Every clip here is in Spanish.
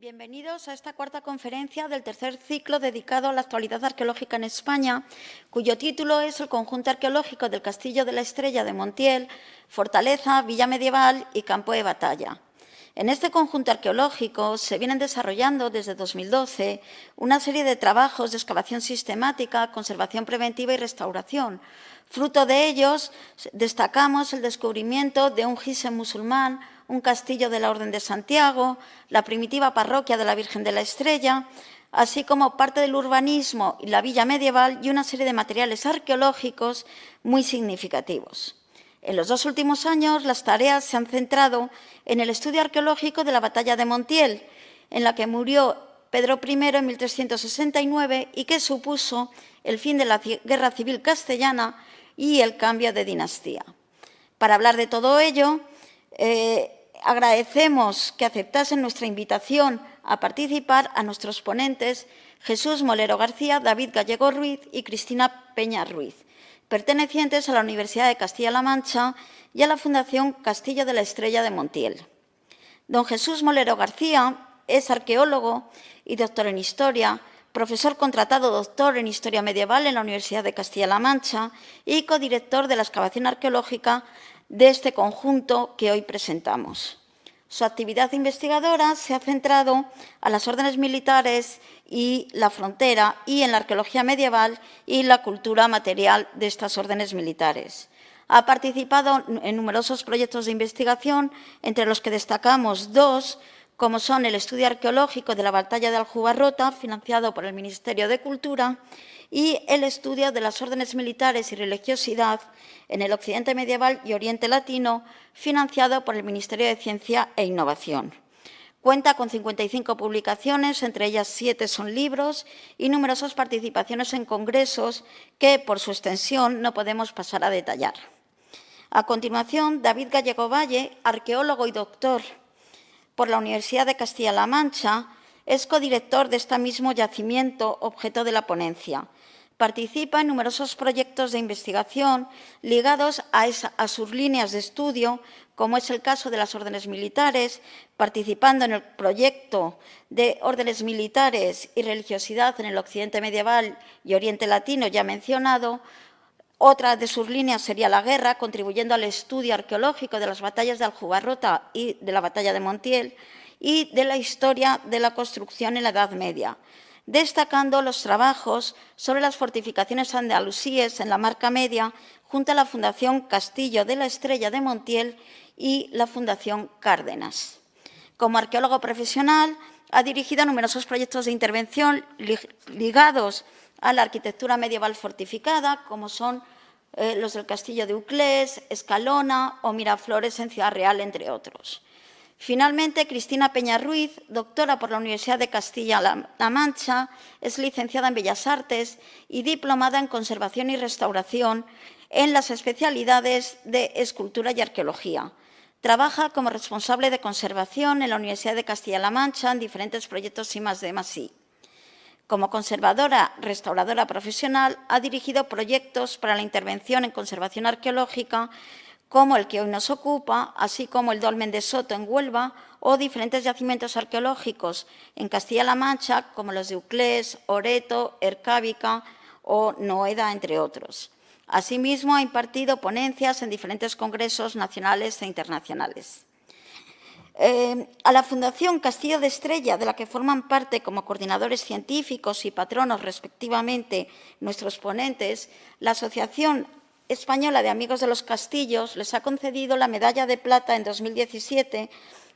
Bienvenidos a esta cuarta conferencia del tercer ciclo dedicado a la actualidad arqueológica en España, cuyo título es el conjunto arqueológico del Castillo de la Estrella de Montiel, Fortaleza, Villa Medieval y Campo de Batalla. En este conjunto arqueológico se vienen desarrollando desde 2012 una serie de trabajos de excavación sistemática, conservación preventiva y restauración. Fruto de ellos, destacamos el descubrimiento de un gisem musulmán, un castillo de la Orden de Santiago, la primitiva parroquia de la Virgen de la Estrella, así como parte del urbanismo y la villa medieval y una serie de materiales arqueológicos muy significativos. En los dos últimos años, las tareas se han centrado en el estudio arqueológico de la batalla de Montiel, en la que murió Pedro I en 1369 y que supuso el fin de la Guerra Civil Castellana y el cambio de dinastía. Para hablar de todo ello, agradecemos que aceptasen nuestra invitación a participar a nuestros ponentes Jesús Molero García, David Gallego Ruiz y Cristina Peña Ruiz, pertenecientes a la Universidad de Castilla-La Mancha y a la Fundación Castillo de la Estrella de Montiel. Don Jesús Molero García es arqueólogo y doctor en Historia, profesor contratado doctor en Historia Medieval en la Universidad de Castilla-La Mancha y codirector de la excavación arqueológica de este conjunto que hoy presentamos. Su actividad investigadora se ha centrado a las órdenes militares y la frontera y en la arqueología medieval y la cultura material de estas órdenes militares. Ha participado en numerosos proyectos de investigación, entre los que destacamos dos, como son el estudio arqueológico de la batalla de Aljubarrota, financiado por el Ministerio de Cultura, y el estudio de las órdenes militares y religiosidad en el Occidente medieval y Oriente latino, financiado por el Ministerio de Ciencia e Innovación. Cuenta con 55 publicaciones, entre ellas 7 son libros, y numerosas participaciones en congresos que, por su extensión, no podemos pasar a detallar. A continuación, David Gallego Valle, arqueólogo y doctor por la Universidad de Castilla-La Mancha, es codirector de este mismo yacimiento objeto de la ponencia. Participa en numerosos proyectos de investigación ligados a sus líneas de estudio, como es el caso de las órdenes militares, participando en el proyecto de órdenes militares y religiosidad en el Occidente medieval y Oriente latino ya mencionado. Otra de sus líneas sería la guerra, contribuyendo al estudio arqueológico de las batallas de Aljubarrota y de la batalla de Montiel y de la historia de la construcción en la Edad Media, destacando los trabajos sobre las fortificaciones andalusíes en la Marca Media junto a la Fundación Castillo de la Estrella de Montiel y la Fundación Cárdenas. Como arqueólogo profesional, ha dirigido numerosos proyectos de intervención ligados a la arquitectura medieval fortificada, como son los del Castillo de Uclés, Escalona o Miraflores en Ciudad Real, entre otros. Finalmente, Cristina Peña Ruiz, doctora por la Universidad de Castilla-La Mancha, es licenciada en Bellas Artes y diplomada en Conservación y Restauración en las especialidades de Escultura y Arqueología. Trabaja como responsable de conservación en la Universidad de Castilla-La Mancha en diferentes proyectos I+D+I. Como conservadora restauradora profesional, ha dirigido proyectos para la intervención en conservación arqueológica, como el que hoy nos ocupa, así como el Dolmen de Soto en Huelva o diferentes yacimientos arqueológicos en Castilla-La Mancha, como los de Uclés, Oreto, Ercábica o Noeda, entre otros. Asimismo, ha impartido ponencias en diferentes congresos nacionales e internacionales. A la Fundación Castillo de Estrella, de la que forman parte como coordinadores científicos y patronos, respectivamente, nuestros ponentes, la Asociación Española de Amigos de los Castillos les ha concedido la Medalla de Plata en 2017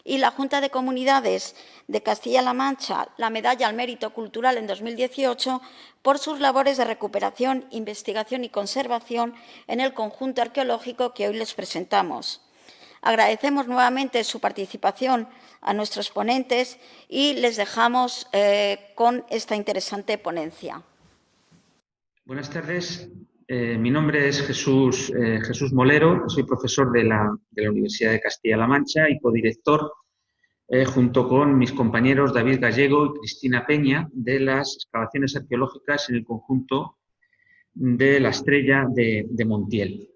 y la Junta de Comunidades de Castilla-La Mancha la Medalla al Mérito Cultural en 2018 por sus labores de recuperación, investigación y conservación en el conjunto arqueológico que hoy les presentamos. Agradecemos nuevamente su participación a nuestros ponentes y les dejamos con esta interesante ponencia. Buenas tardes. Mi nombre es Jesús Molero, soy profesor de la Universidad de Castilla-La Mancha y codirector, junto con mis compañeros David Gallego y Cristina Peña, de las excavaciones arqueológicas en el conjunto de la Estrella de Montiel.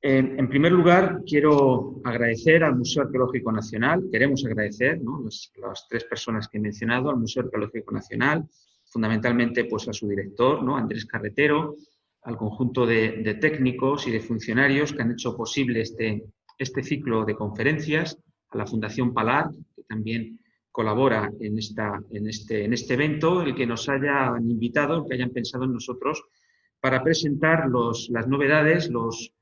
En primer lugar, quiero agradecer al Museo Arqueológico Nacional, queremos agradecer, ¿no?, las 3 personas que he mencionado, al Museo Arqueológico Nacional, fundamentalmente pues, a su director, ¿no?, Andrés Carretero, al conjunto de técnicos y de funcionarios que han hecho posible este ciclo de conferencias, a la Fundación Palar, que también colabora en este evento, el que nos hayan invitado, el que hayan pensado en nosotros para presentar las novedades, los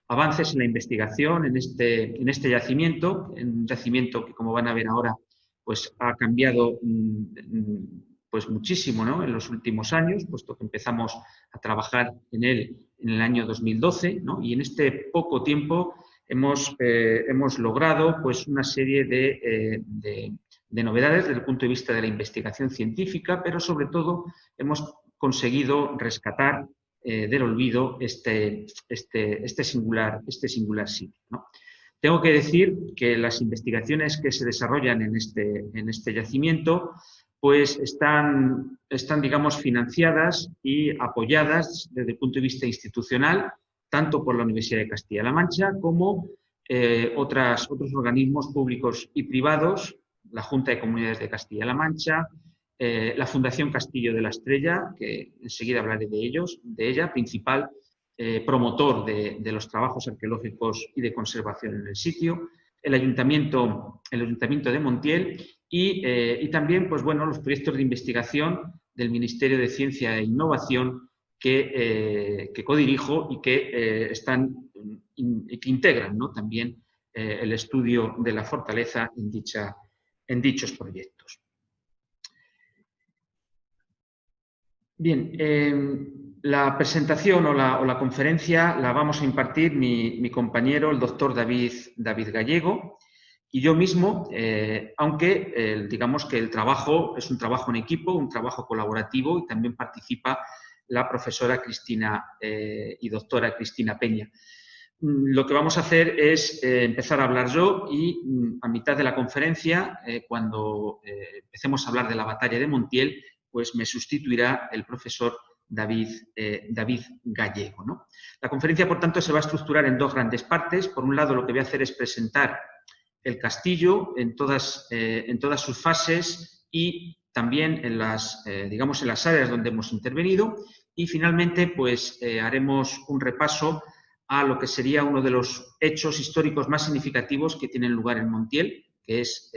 avances en la investigación en este yacimiento, en un yacimiento que, como van a ver ahora, pues ha cambiado pues muchísimo, ¿no?, en los últimos años, puesto que empezamos a trabajar en él en el año 2012, ¿no?, y en este poco tiempo hemos logrado pues, una serie de novedades desde el punto de vista de la investigación científica, pero sobre todo hemos conseguido rescatar del olvido este singular sitio, ¿no? Tengo que decir que las investigaciones que se desarrollan en este yacimiento pues están, digamos, financiadas y apoyadas desde el punto de vista institucional, tanto por la Universidad de Castilla-La Mancha como otros organismos públicos y privados, la Junta de Comunidades de Castilla-La Mancha, la Fundación Castillo de la Estrella, que enseguida hablaré de ella, principal promotor de los trabajos arqueológicos y de conservación en el sitio, el Ayuntamiento de Montiel y también pues, bueno, los proyectos de investigación del Ministerio de Ciencia e Innovación que codirijo y que que integran, ¿no?, también el estudio de la fortaleza en dichos proyectos. Bien, la presentación o la conferencia la vamos a impartir mi compañero, el doctor David Gallego, y yo mismo, aunque digamos que el trabajo es un trabajo en equipo, un trabajo colaborativo, y también participa la profesora y doctora Cristina Peña. Lo que vamos a hacer es empezar a hablar yo y a mitad de la conferencia, cuando empecemos a hablar de la batalla de Montiel, pues me sustituirá el profesor David Gallego, ¿no? La conferencia, por tanto, se va a estructurar en 2 grandes partes. Por un lado, lo que voy a hacer es presentar el castillo en todas sus fases y también en las áreas donde hemos intervenido. Y finalmente, pues haremos un repaso a lo que sería uno de los hechos históricos más significativos que tienen lugar en Montiel, que es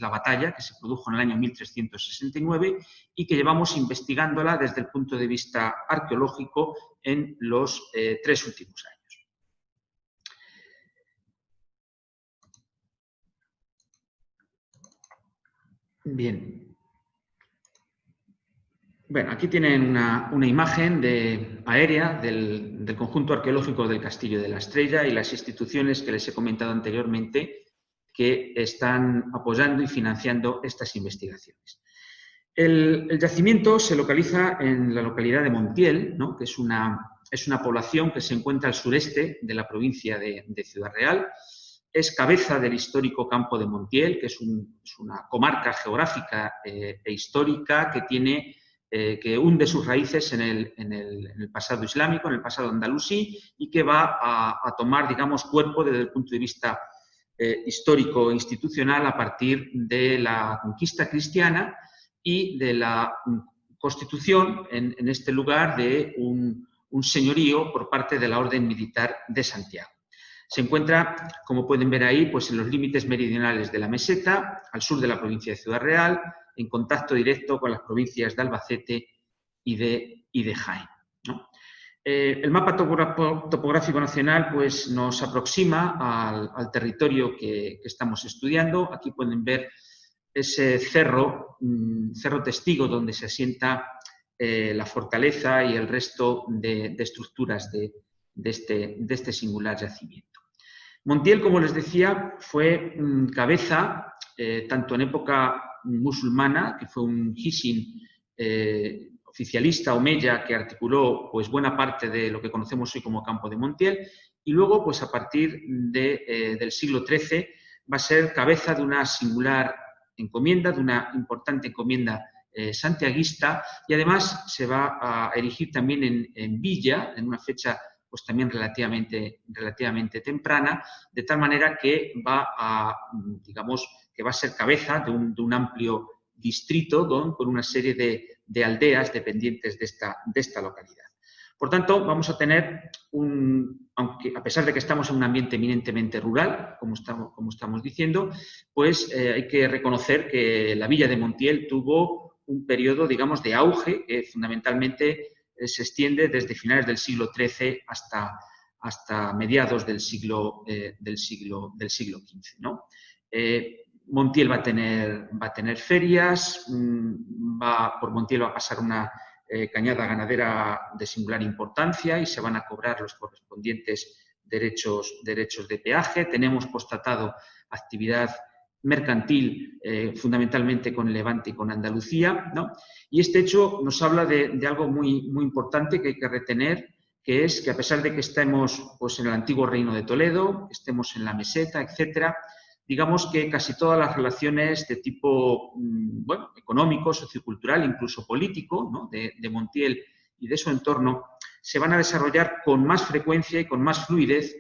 la batalla que se produjo en el año 1369 y que llevamos investigándola desde el punto de vista arqueológico en los 3 últimos años. Bien. Bueno, aquí tienen una imagen aérea del conjunto arqueológico del Castillo de la Estrella y las instituciones que les he comentado anteriormente que están apoyando y financiando estas investigaciones. El yacimiento se localiza en la localidad de Montiel, ¿no?, que es una población que se encuentra al sureste de la provincia de Ciudad Real. Es cabeza del histórico campo de Montiel, que es una comarca geográfica e histórica que hunde sus raíces en el pasado islámico, en el pasado andalusí, y que va a tomar, digamos, cuerpo desde el punto de vista histórico e institucional a partir de la conquista cristiana y de la constitución en este lugar de un señorío por parte de la Orden Militar de Santiago. Se encuentra, como pueden ver ahí, pues en los límites meridionales de la meseta, al sur de la provincia de Ciudad Real, en contacto directo con las provincias de Albacete y de Jaén, ¿no? El mapa topográfico nacional pues, nos aproxima al territorio que estamos estudiando. Aquí pueden ver ese cerro testigo donde se asienta la fortaleza y el resto de estructuras de este singular yacimiento. Montiel, como les decía, fue cabeza, tanto en época musulmana, que fue un hisin oficialista omeya que articuló pues, buena parte de lo que conocemos hoy como Campo de Montiel, y luego, pues, a partir del siglo XIII, va a ser cabeza de una singular encomienda, de una importante encomienda santiaguista, y además se va a erigir también en villa, en una fecha pues también relativamente temprana, de tal manera que digamos, que va a ser cabeza de un amplio distrito con una serie de aldeas dependientes de esta localidad. Por tanto, vamos a tener aunque a pesar de que estamos en un ambiente eminentemente rural, como estamos diciendo, pues hay que reconocer que la villa de Montiel tuvo un periodo, digamos, de auge que fundamentalmente se extiende desde finales del siglo XIII hasta mediados del siglo XV, ¿no? Montiel va a tener ferias, por Montiel va a pasar una cañada ganadera de singular importancia y se van a cobrar los correspondientes derechos de peaje. Tenemos constatado actividad mercantil, fundamentalmente con el Levante y con Andalucía, ¿no? Y este hecho nos habla de algo muy, muy importante que hay que retener, que es que a pesar de que estemos pues, en el antiguo Reino de Toledo, estemos en la Meseta, etcétera, digamos que casi todas las relaciones de tipo bueno, económico, sociocultural, incluso político, ¿no? de Montiel y de su entorno, se van a desarrollar con más frecuencia y con más fluidez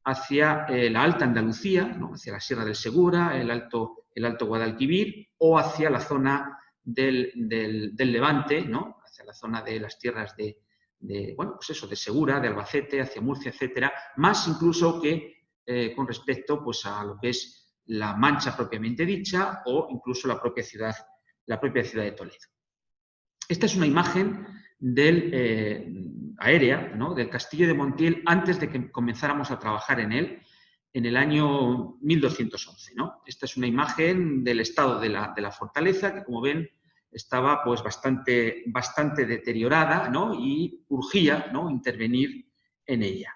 hacia la Alta Andalucía, ¿no? Hacia la Sierra del Segura, el Alto Guadalquivir, o hacia la zona del Levante, ¿no? Hacia la zona de las tierras bueno, pues eso, de Segura, de Albacete, hacia Murcia, etcétera, más incluso que con respecto pues, a lo que es la Mancha propiamente dicha o incluso la propia ciudad de Toledo. Esta es una imagen aérea, ¿no? Del castillo de Montiel antes de que comenzáramos a trabajar en él en el año 1211, ¿no? Esta es una imagen del estado de la fortaleza que, como ven, estaba pues, bastante deteriorada, ¿no? Y urgía, ¿no? Intervenir en ella.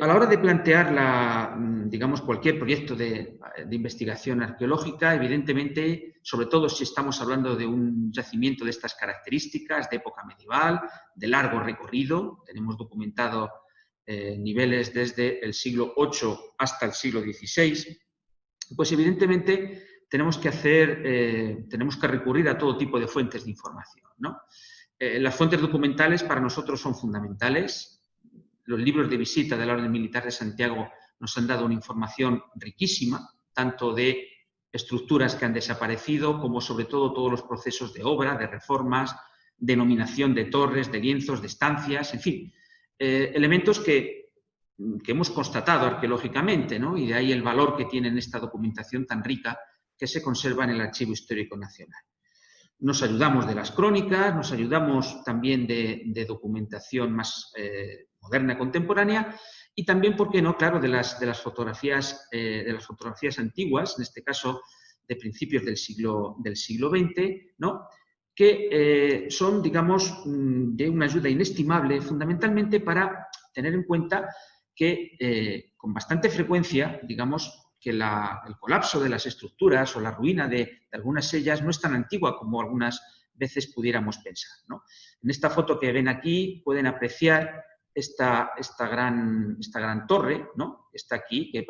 A la hora de plantear digamos, cualquier proyecto de investigación arqueológica, evidentemente, sobre todo si estamos hablando de un yacimiento de estas características, de época medieval, de largo recorrido, tenemos documentado niveles desde el siglo VIII hasta el siglo XVI, pues evidentemente tenemos que recurrir a todo tipo de fuentes de información, ¿no? Las fuentes documentales para nosotros son fundamentales. Los libros de visita de la Orden Militar de Santiago nos han dado una información riquísima, tanto de estructuras que han desaparecido, como sobre todo todos los procesos de obra, de reformas, denominación de torres, de lienzos, de estancias, en fin, elementos que hemos constatado arqueológicamente, ¿no? Y de ahí el valor que tiene esta documentación tan rica que se conserva en el Archivo Histórico Nacional. Nos ayudamos de las crónicas, nos ayudamos también de documentación más moderna, contemporánea, y también, ¿por qué no?, claro, de las fotografías antiguas, en este caso de principios del siglo XX, ¿no?, que son, digamos, de una ayuda inestimable, fundamentalmente para tener en cuenta que con bastante frecuencia, digamos, que el colapso de las estructuras o la ruina de algunas de ellas no es tan antigua como algunas veces pudiéramos pensar, ¿no? En esta foto que ven aquí pueden apreciar esta gran torre, ¿no? Está aquí, que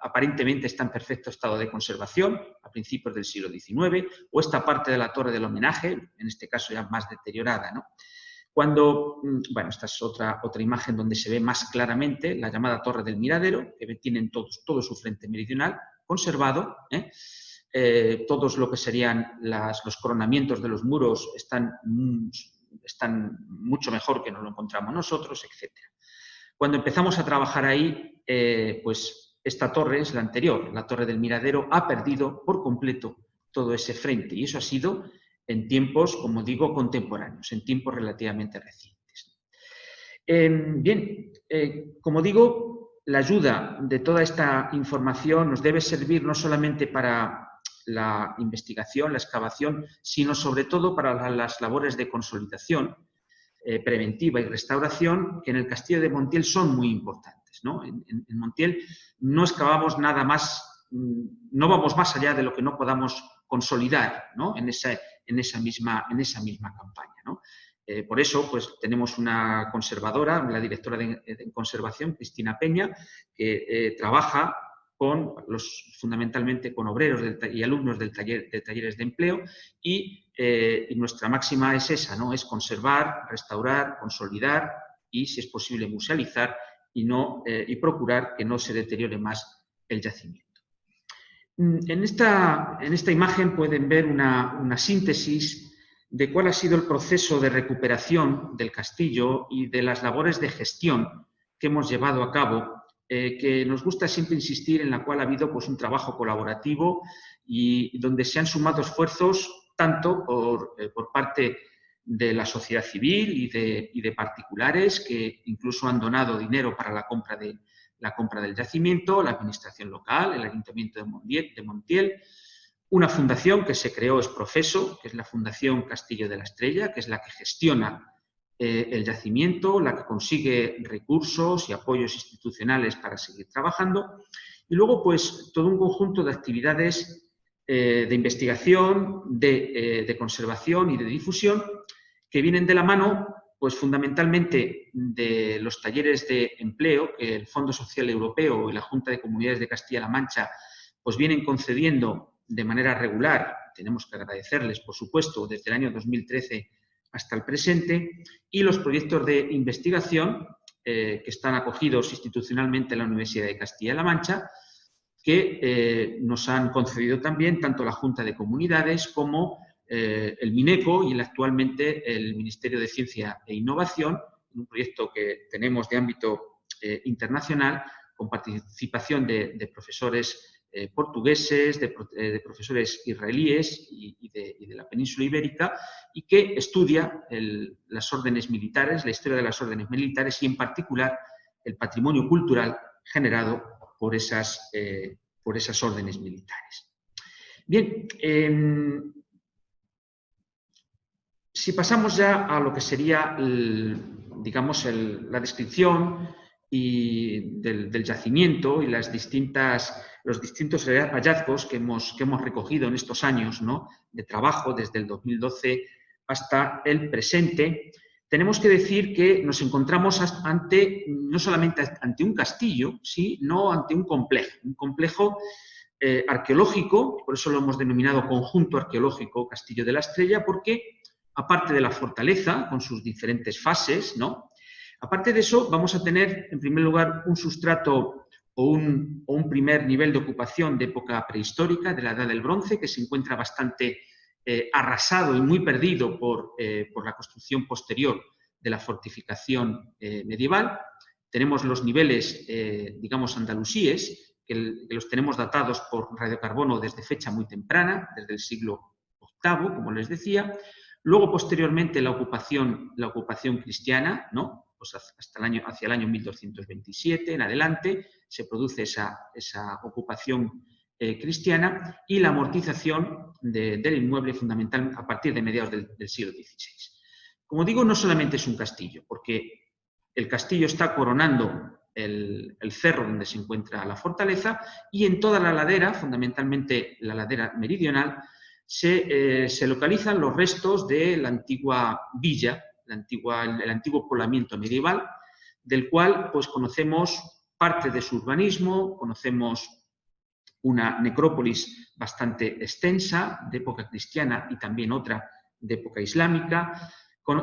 aparentemente está en perfecto estado de conservación a principios del siglo XIX, o esta parte de la torre del homenaje, en este caso ya más deteriorada, ¿no? Bueno, esta es otra imagen donde se ve más claramente la llamada Torre del Miradero, que tienen todo su frente meridional conservado, todos lo que serían los coronamientos de los muros están mucho mejor que nos lo encontramos nosotros, etc. Cuando empezamos a trabajar ahí, pues esta torre es la anterior, la Torre del Miradero ha perdido por completo todo ese frente, y eso ha sido en tiempos, como digo, contemporáneos, en tiempos relativamente recientes. Bien, como digo, la ayuda de toda esta información nos debe servir no solamente para la investigación, la excavación, sino sobre todo para las labores de consolidación preventiva y restauración, que en el Castillo de Montiel son muy importantes, ¿no? En Montiel no excavamos nada más, no vamos más allá de lo que no podamos consolidar, ¿no? en esa misma campaña, ¿no? Por eso, pues, tenemos una conservadora, la directora de conservación, Cristina Peña, que trabaja fundamentalmente con obreros y alumnos de talleres de empleo, y nuestra máxima es esa, ¿no? Es conservar, restaurar, consolidar y, si es posible, musealizar y procurar que no se deteriore más el yacimiento. En esta imagen pueden ver una síntesis de cuál ha sido el proceso de recuperación del castillo y de las labores de gestión que hemos llevado a cabo, que nos gusta siempre insistir, en la cual ha habido pues, un trabajo colaborativo y donde se han sumado esfuerzos tanto por parte de la sociedad civil y de particulares que incluso han donado dinero para la compra del yacimiento, la administración local, el Ayuntamiento de Montiel, una fundación que se creó ex profeso, que es la Fundación Castillo de la Estrella, que es la que gestiona el yacimiento, la que consigue recursos y apoyos institucionales para seguir trabajando, y luego pues todo un conjunto de actividades de investigación, de conservación y de difusión que vienen de la mano pues fundamentalmente de los talleres de empleo que el Fondo Social Europeo y la Junta de Comunidades de Castilla-La Mancha pues vienen concediendo de manera regular. Tenemos que agradecerles, por supuesto, desde el año 2013 hasta el presente, y los proyectos de investigación que están acogidos institucionalmente en la Universidad de Castilla-La Mancha, que nos han concedido también tanto la Junta de Comunidades como el MINECO y actualmente el Ministerio de Ciencia e Innovación, un proyecto que tenemos de ámbito internacional con participación de profesores portugueses, de profesores israelíes y de la península ibérica, y que estudia las órdenes militares, la historia de las órdenes militares y en particular el patrimonio cultural generado por esas órdenes militares. Bien, si pasamos ya a lo que sería, digamos, la descripción del yacimiento y los distintos hallazgos que hemos recogido en estos años, ¿no?, de trabajo, desde el 2012 hasta el presente, tenemos que decir que nos encontramos no solamente ante un castillo, sino ante un complejo arqueológico, por eso lo hemos denominado Conjunto Arqueológico Castillo de la Estrella, porque aparte de la fortaleza, con sus diferentes fases, ¿no?, aparte de eso, vamos a tener, en primer lugar, un sustrato o un primer nivel de ocupación de época prehistórica, de la Edad del Bronce, que se encuentra bastante arrasado y muy perdido por la construcción posterior de la fortificación medieval. Tenemos los niveles, digamos, andalusíes, que los tenemos datados por radiocarbono desde fecha muy temprana, desde el siglo VIII, como les decía. Luego, posteriormente, la ocupación cristiana, ¿no?, pues hacia el año 1227 en adelante se produce esa ocupación cristiana, y la amortización del inmueble fundamental a partir de mediados del siglo XVI. Como digo, no solamente es un castillo, porque el castillo está coronando el cerro donde se encuentra la fortaleza, y en toda la ladera, fundamentalmente la ladera meridional, se localizan los restos de la antigua villa, el antiguo poblamiento medieval, del cual pues, conocemos parte de su urbanismo, conocemos una necrópolis bastante extensa de época cristiana y también otra de época islámica.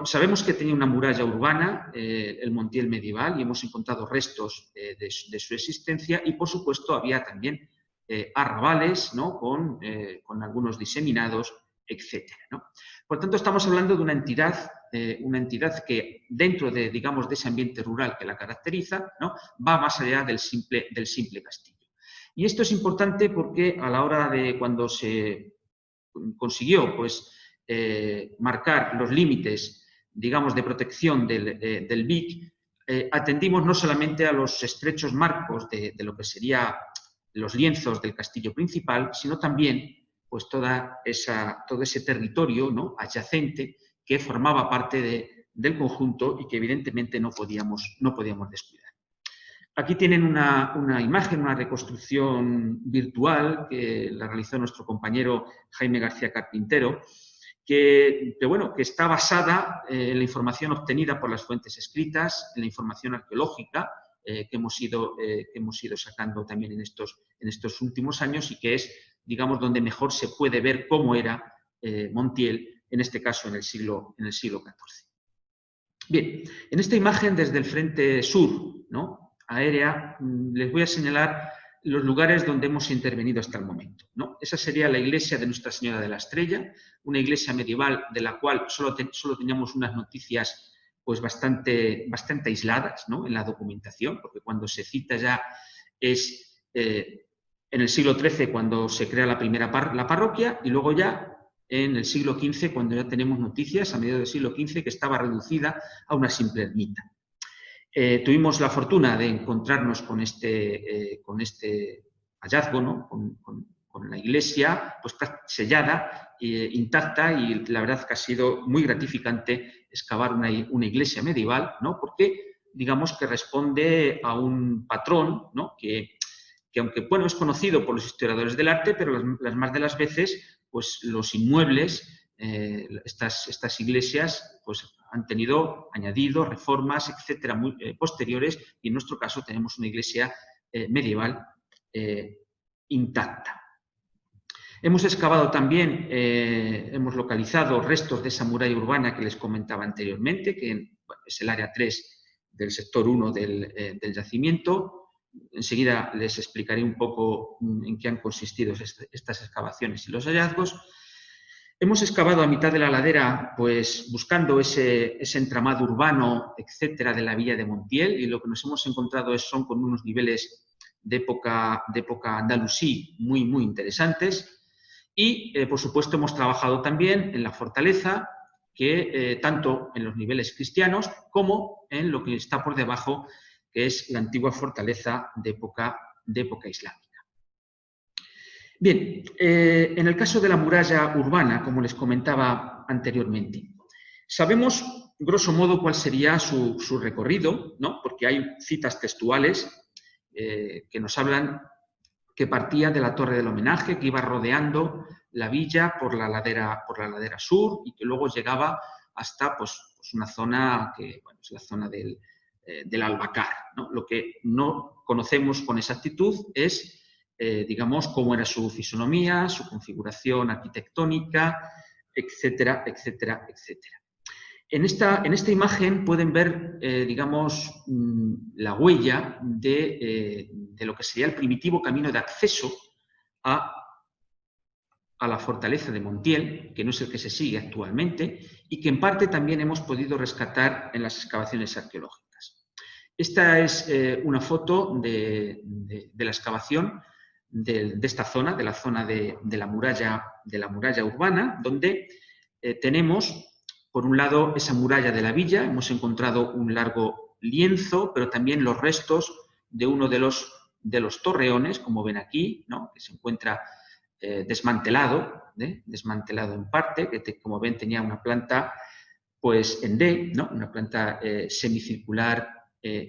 Sabemos que tenía una muralla urbana, el Montiel medieval, y hemos encontrado restos de su existencia, y por supuesto había también arrabales, ¿no?, con algunos diseminados, etc., ¿no? Por tanto, estamos hablando de una entidad que dentro de, digamos, de ese ambiente rural que la caracteriza, ¿no?, va más allá del simple castillo. Y esto es importante porque a la hora de cuando se consiguió pues, marcar los límites, digamos, de protección del BIC, atendimos no solamente a los estrechos marcos de lo que serían los lienzos del castillo principal, sino también pues, todo ese territorio, ¿no?, adyacente que formaba parte del conjunto y que evidentemente no podíamos descuidar. Aquí tienen una imagen, una reconstrucción virtual que la realizó nuestro compañero Jaime García Carpintero, que está basada en la información obtenida por las fuentes escritas, en la información arqueológica que hemos ido sacando también en estos últimos años, y que es, digamos, donde mejor se puede ver cómo era Montiel, en este caso en el siglo XIV. Bien, en esta imagen desde el frente sur, ¿no?, aérea, les voy a señalar los lugares donde hemos intervenido hasta el momento, ¿no? Esa sería la iglesia de Nuestra Señora de la Estrella, una iglesia medieval de la cual solo teníamos unas noticias pues bastante aisladas, ¿no?, en la documentación, porque cuando se cita ya es en el siglo XIII cuando se crea la parroquia, y luego ya en el siglo XV cuando ya tenemos noticias, a mediados del siglo XV, que estaba reducida a una simple ermita. Tuvimos la fortuna de encontrarnos con este hallazgo, ¿no?, con la iglesia pues sellada, intacta, y la verdad que ha sido muy gratificante excavar una iglesia medieval, ¿no?, porque digamos que responde a un patrón, ¿no?, que aunque bueno, es conocido por los historiadores del arte, pero las más de las veces pues los inmuebles, estas iglesias pues han tenido añadidos, reformas, etcétera, muy posteriores, y en nuestro caso tenemos una iglesia medieval intacta. Hemos excavado también, hemos localizado restos de esa muralla urbana que les comentaba anteriormente, que es el área 3 del sector 1 del yacimiento. Enseguida les explicaré un poco en qué han consistido estas excavaciones y los hallazgos. Hemos excavado a mitad de la ladera, pues buscando ese entramado urbano, etcétera, de la villa de Montiel, y lo que nos hemos encontrado son con unos niveles de época andalusí muy interesantes. Y, por supuesto, hemos trabajado también en la fortaleza, que tanto en los niveles cristianos como en lo que está por debajo, que es la antigua fortaleza de época islámica. Bien, en el caso de la muralla urbana, como les comentaba anteriormente, sabemos, grosso modo, cuál sería su recorrido, ¿no?, porque hay citas textuales que nos hablan que partía de la Torre del Homenaje, que iba rodeando la villa por la ladera sur, y que luego llegaba hasta pues una zona que bueno, es la zona del Albacar, ¿no? Lo que no conocemos con exactitud es, digamos, cómo era su fisonomía, su configuración arquitectónica, etcétera, etcétera, etcétera. En esta imagen pueden ver, digamos, la huella de lo que sería el primitivo camino de acceso a la fortaleza de Montiel, que no es el que se sigue actualmente, y que en parte también hemos podido rescatar en las excavaciones arqueológicas. Esta es una foto de la excavación de esta zona, de la zona de la muralla urbana, donde tenemos, por un lado, esa muralla de la villa. Hemos encontrado un largo lienzo, pero también los restos de uno de los torreones, como ven aquí, ¿no?, que se encuentra desmantelado en parte, que como ven tenía una planta pues en D, ¿no?, una planta semicircular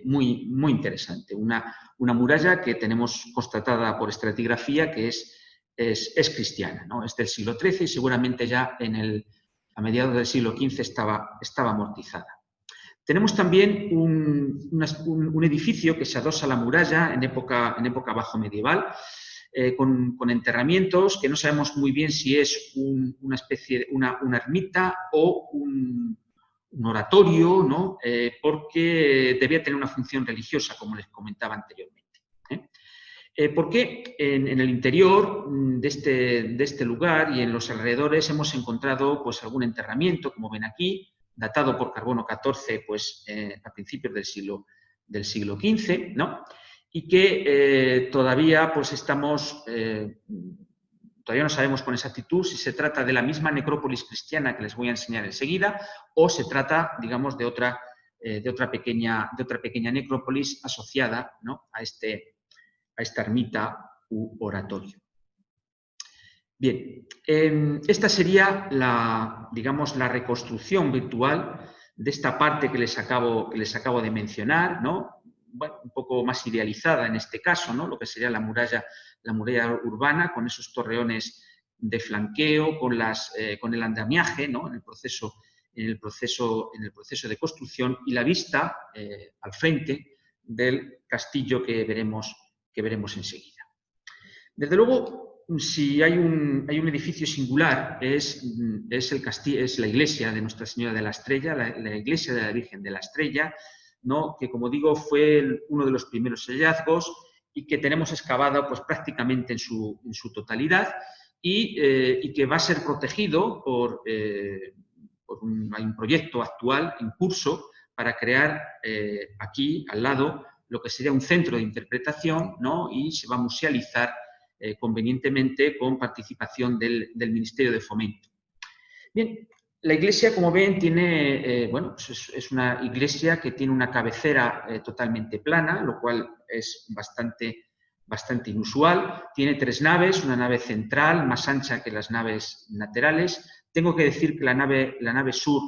muy interesante. Una muralla que tenemos constatada por estratigrafía que es cristiana, ¿no?, es del siglo XIII y seguramente ya a mediados del siglo XV estaba amortizada. Tenemos también un edificio que se adosa a la muralla en época bajo medieval, con enterramientos que no sabemos muy bien si es una especie de una ermita o un oratorio, ¿no?, porque debía tener una función religiosa, como les comentaba anteriormente. Porque en el interior de este lugar y en los alrededores hemos encontrado pues algún enterramiento, como ven aquí, datado por carbono 14 pues, a principios del siglo XV, ¿no?, y que todavía pues todavía no sabemos con exactitud si se trata de la misma necrópolis cristiana que les voy a enseñar enseguida, o se trata, digamos, de otra pequeña necrópolis asociada, ¿no?, a esta ermita u oratorio. Bien, esta sería digamos, la reconstrucción virtual de esta parte que les acabo de mencionar, ¿no?, bueno, un poco más idealizada en este caso, ¿no?, lo que sería la muralla urbana, con esos torreones de flanqueo, con el andamiaje, ¿no?, en el proceso de construcción, y la vista al frente del castillo que veremos enseguida. Desde luego, si hay un edificio singular, es la iglesia de Nuestra Señora de la Estrella, la iglesia de la Virgen de la Estrella, ¿no? Que, como digo, fue uno de los primeros hallazgos y que tenemos excavado pues, prácticamente en su totalidad y que va a ser protegido hay un proyecto actual en curso para crear aquí, al lado, lo que sería un centro de interpretación, ¿no? Y se va a musealizar convenientemente con participación del Ministerio de Fomento. Bien, la iglesia, como ven, tiene, pues es una iglesia que tiene una cabecera totalmente plana, lo cual es bastante inusual. Tiene 3 naves, una nave central más ancha que las naves laterales. Tengo que decir que la nave sur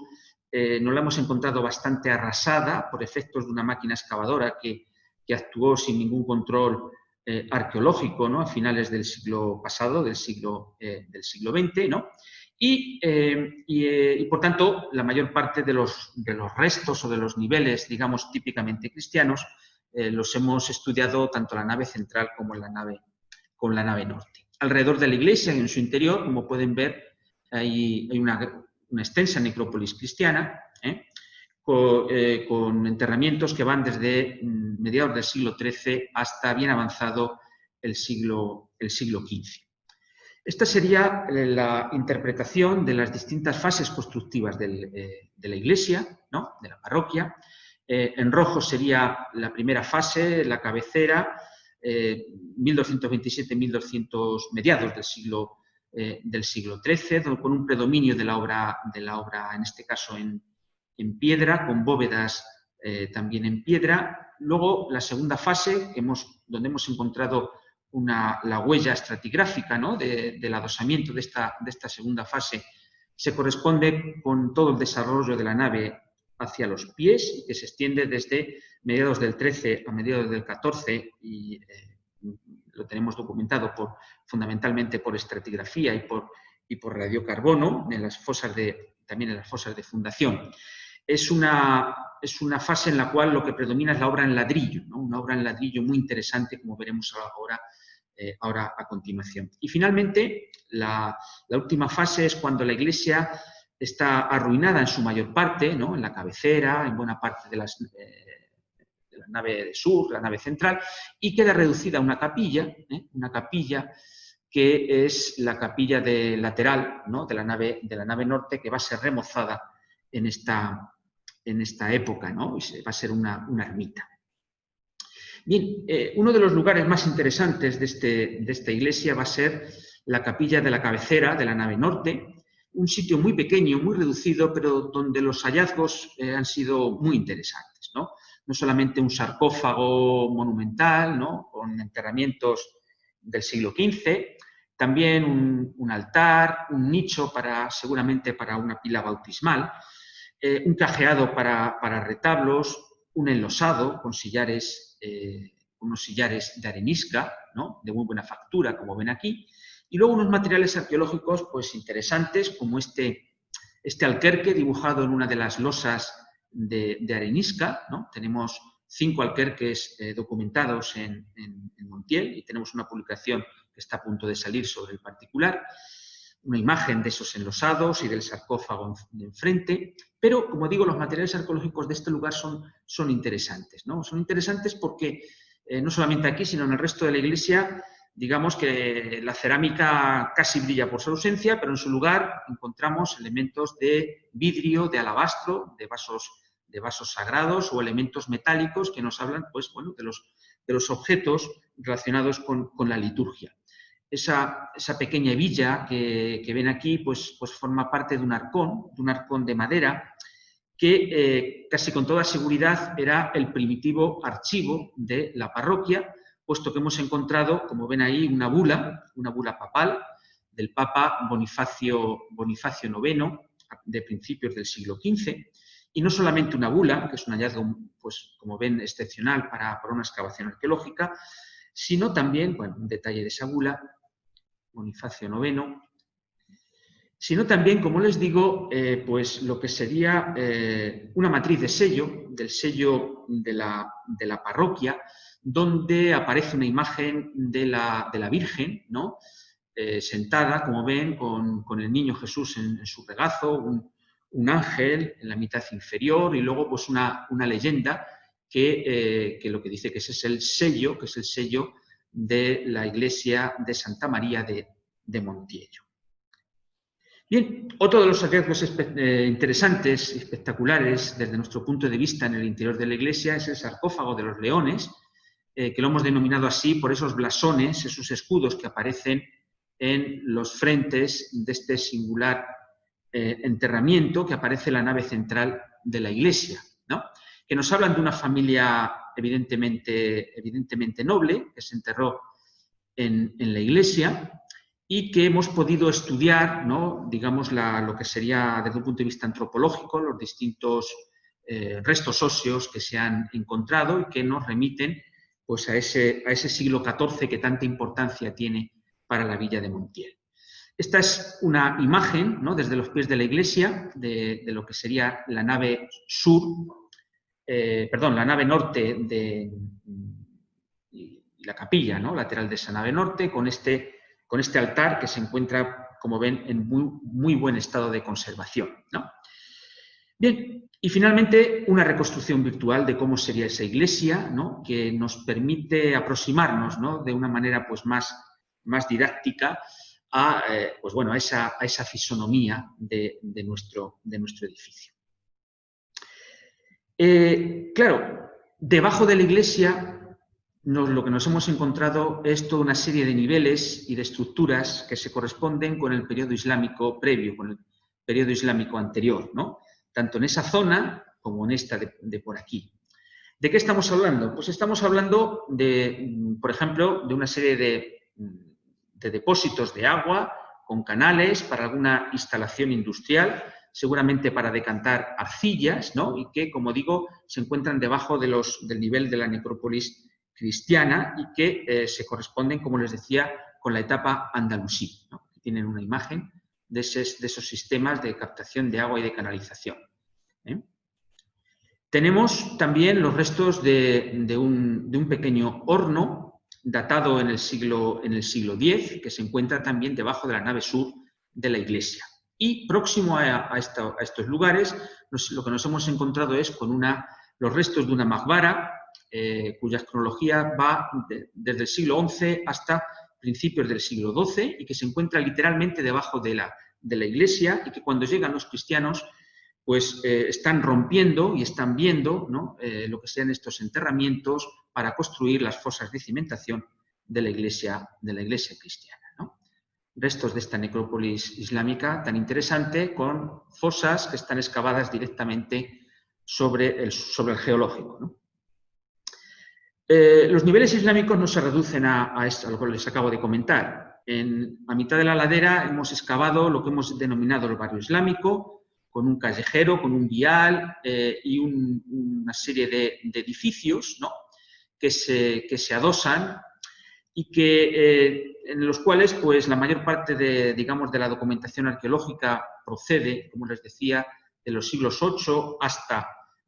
nos la hemos encontrado bastante arrasada por efectos de una máquina excavadora que actuó sin ningún control arqueológico, ¿no? A finales del siglo pasado, del siglo XX, ¿no? Y, por tanto, la mayor parte de los restos o de los niveles, digamos, típicamente cristianos, los hemos estudiado tanto la nave central como la nave norte. Alrededor de la iglesia y en su interior, como pueden ver, hay una extensa necrópolis cristiana, con enterramientos que van desde mediados del siglo XIII hasta bien avanzado el siglo XV. Esta sería la interpretación de las distintas fases constructivas de la iglesia, ¿no? De la parroquia. En rojo sería la primera fase, la cabecera, 1227-1200, mediados del siglo XIII, con un predominio de la obra en este caso en piedra, con bóvedas también en piedra. Luego, la segunda fase, donde hemos encontrado la huella estratigráfica, ¿no? del adosamiento de esta segunda fase, se corresponde con todo el desarrollo de la nave hacia los pies y que se extiende desde mediados del XIII a mediados del XIV y lo tenemos documentado fundamentalmente por estratigrafía y por radiocarbono, también en las fosas de fundación. Es una fase en la cual lo que predomina es la obra en ladrillo, ¿no? Una obra en ladrillo muy interesante, como veremos ahora a continuación. Y finalmente, la última fase es cuando la iglesia está arruinada en su mayor parte, ¿no? En la cabecera, en buena parte de la nave sur, la nave central, y queda reducida a una capilla que es la capilla lateral, ¿no? de la nave norte, que va a ser remozada en esta época, ¿no? Y va a ser una ermita. Bien, uno de los lugares más interesantes de esta iglesia va a ser la capilla de la cabecera de la nave norte, un sitio muy pequeño, muy reducido, pero donde los hallazgos han sido muy interesantes, ¿no? No solamente un sarcófago monumental, ¿no? Con enterramientos del siglo XV, también un altar, un nicho seguramente para una pila bautismal, un cajeado para retablos, un enlosado con unos sillares de arenisca, ¿no? De muy buena factura, como ven aquí, y luego unos materiales arqueológicos pues, interesantes, como este alquerque dibujado en una de las losas de arenisca, ¿no? Tenemos 5 alquerques documentados en Montiel y tenemos una publicación que está a punto de salir sobre el particular, una imagen de esos enlosados y del sarcófago de enfrente, pero, como digo, los materiales arqueológicos de este lugar son interesantes, ¿no? Son interesantes porque no solamente aquí, sino en el resto de la iglesia, digamos que la cerámica casi brilla por su ausencia, pero en su lugar encontramos elementos de vidrio, de alabastro, de vasos sagrados o elementos metálicos que nos hablan, pues, bueno, de los objetos relacionados con la liturgia. Esa pequeña hebilla que ven aquí pues forma parte de un arcón de madera que casi con toda seguridad era el primitivo archivo de la parroquia, puesto que hemos encontrado, como ven ahí, una bula papal del Papa Bonifacio IX de principios del siglo XV, y no solamente una bula, que es un hallazgo, pues, como ven, excepcional para una excavación arqueológica, sino también, bueno, un detalle de esa bula, Bonifacio IX, sino también, como les digo, pues lo que sería una matriz de sello, del sello de la parroquia, donde aparece una imagen de la Virgen, ¿no? sentada, como ven, con el niño Jesús en su regazo, un ángel en la mitad inferior y luego pues una leyenda que lo que dice que ese es el sello, de la iglesia de Santa María de Montiello. Bien, otro de los hallazgos interesantes y espectaculares desde nuestro punto de vista en el interior de la iglesia es el sarcófago de los leones, que lo hemos denominado así por esos blasones, esos escudos que aparecen en los frentes de este singular enterramiento que aparece en la nave central de la iglesia, ¿no? Que nos hablan de una familia evidentemente noble, que se enterró en la iglesia y que hemos podido estudiar, ¿no? Digamos, lo que sería desde un punto de vista antropológico, los distintos restos óseos que se han encontrado y que nos remiten pues, a ese siglo XIV que tanta importancia tiene para la villa de Montiel. Esta es una imagen, ¿no? Desde los pies de la iglesia, de lo que sería la nave la nave norte y la capilla, ¿no? Lateral de esa nave norte, con este altar que se encuentra, como ven, en muy buen estado de conservación, ¿no? Bien, y finalmente una reconstrucción virtual de cómo sería esa iglesia, ¿no? Que nos permite aproximarnos, ¿no? De una manera pues, más didáctica a esa fisonomía de nuestro edificio. Claro, debajo de la iglesia lo que nos hemos encontrado es toda una serie de niveles y de estructuras que se corresponden con el periodo islámico previo, con el periodo islámico anterior, ¿no? Tanto en esa zona como en esta de por aquí. ¿De qué estamos hablando? Pues estamos hablando, por ejemplo, de una serie de depósitos de agua con canales para alguna instalación industrial, seguramente para decantar arcillas, ¿no? Y que, como digo, se encuentran debajo del nivel de la necrópolis cristiana y que se corresponden, como les decía, con la etapa andalusí, ¿no? Tienen una imagen de esos sistemas de captación de agua y de canalización. Tenemos también los restos de un pequeño horno datado en el siglo X, que se encuentra también debajo de la nave sur de la iglesia. Y próximo a estos lugares, lo que nos hemos encontrado es con los restos de una magbara, cuya cronología va desde el siglo XI hasta principios del siglo XII y que se encuentra literalmente debajo de la iglesia y que cuando llegan los cristianos pues están rompiendo y están viendo, ¿no? Lo que sean estos enterramientos para construir las fosas de cimentación de la iglesia cristiana, ¿no? Restos de esta necrópolis islámica tan interesante con fosas que están excavadas directamente sobre el geológico, ¿no? Los niveles islámicos no se reducen a lo que les acabo de comentar. A mitad de la ladera hemos excavado lo que hemos denominado el barrio islámico, con un callejero, con un vial y una serie de edificios, ¿no? que se adosan y en los cuales pues, la mayor parte de la documentación arqueológica procede, como les decía, de los siglos VIII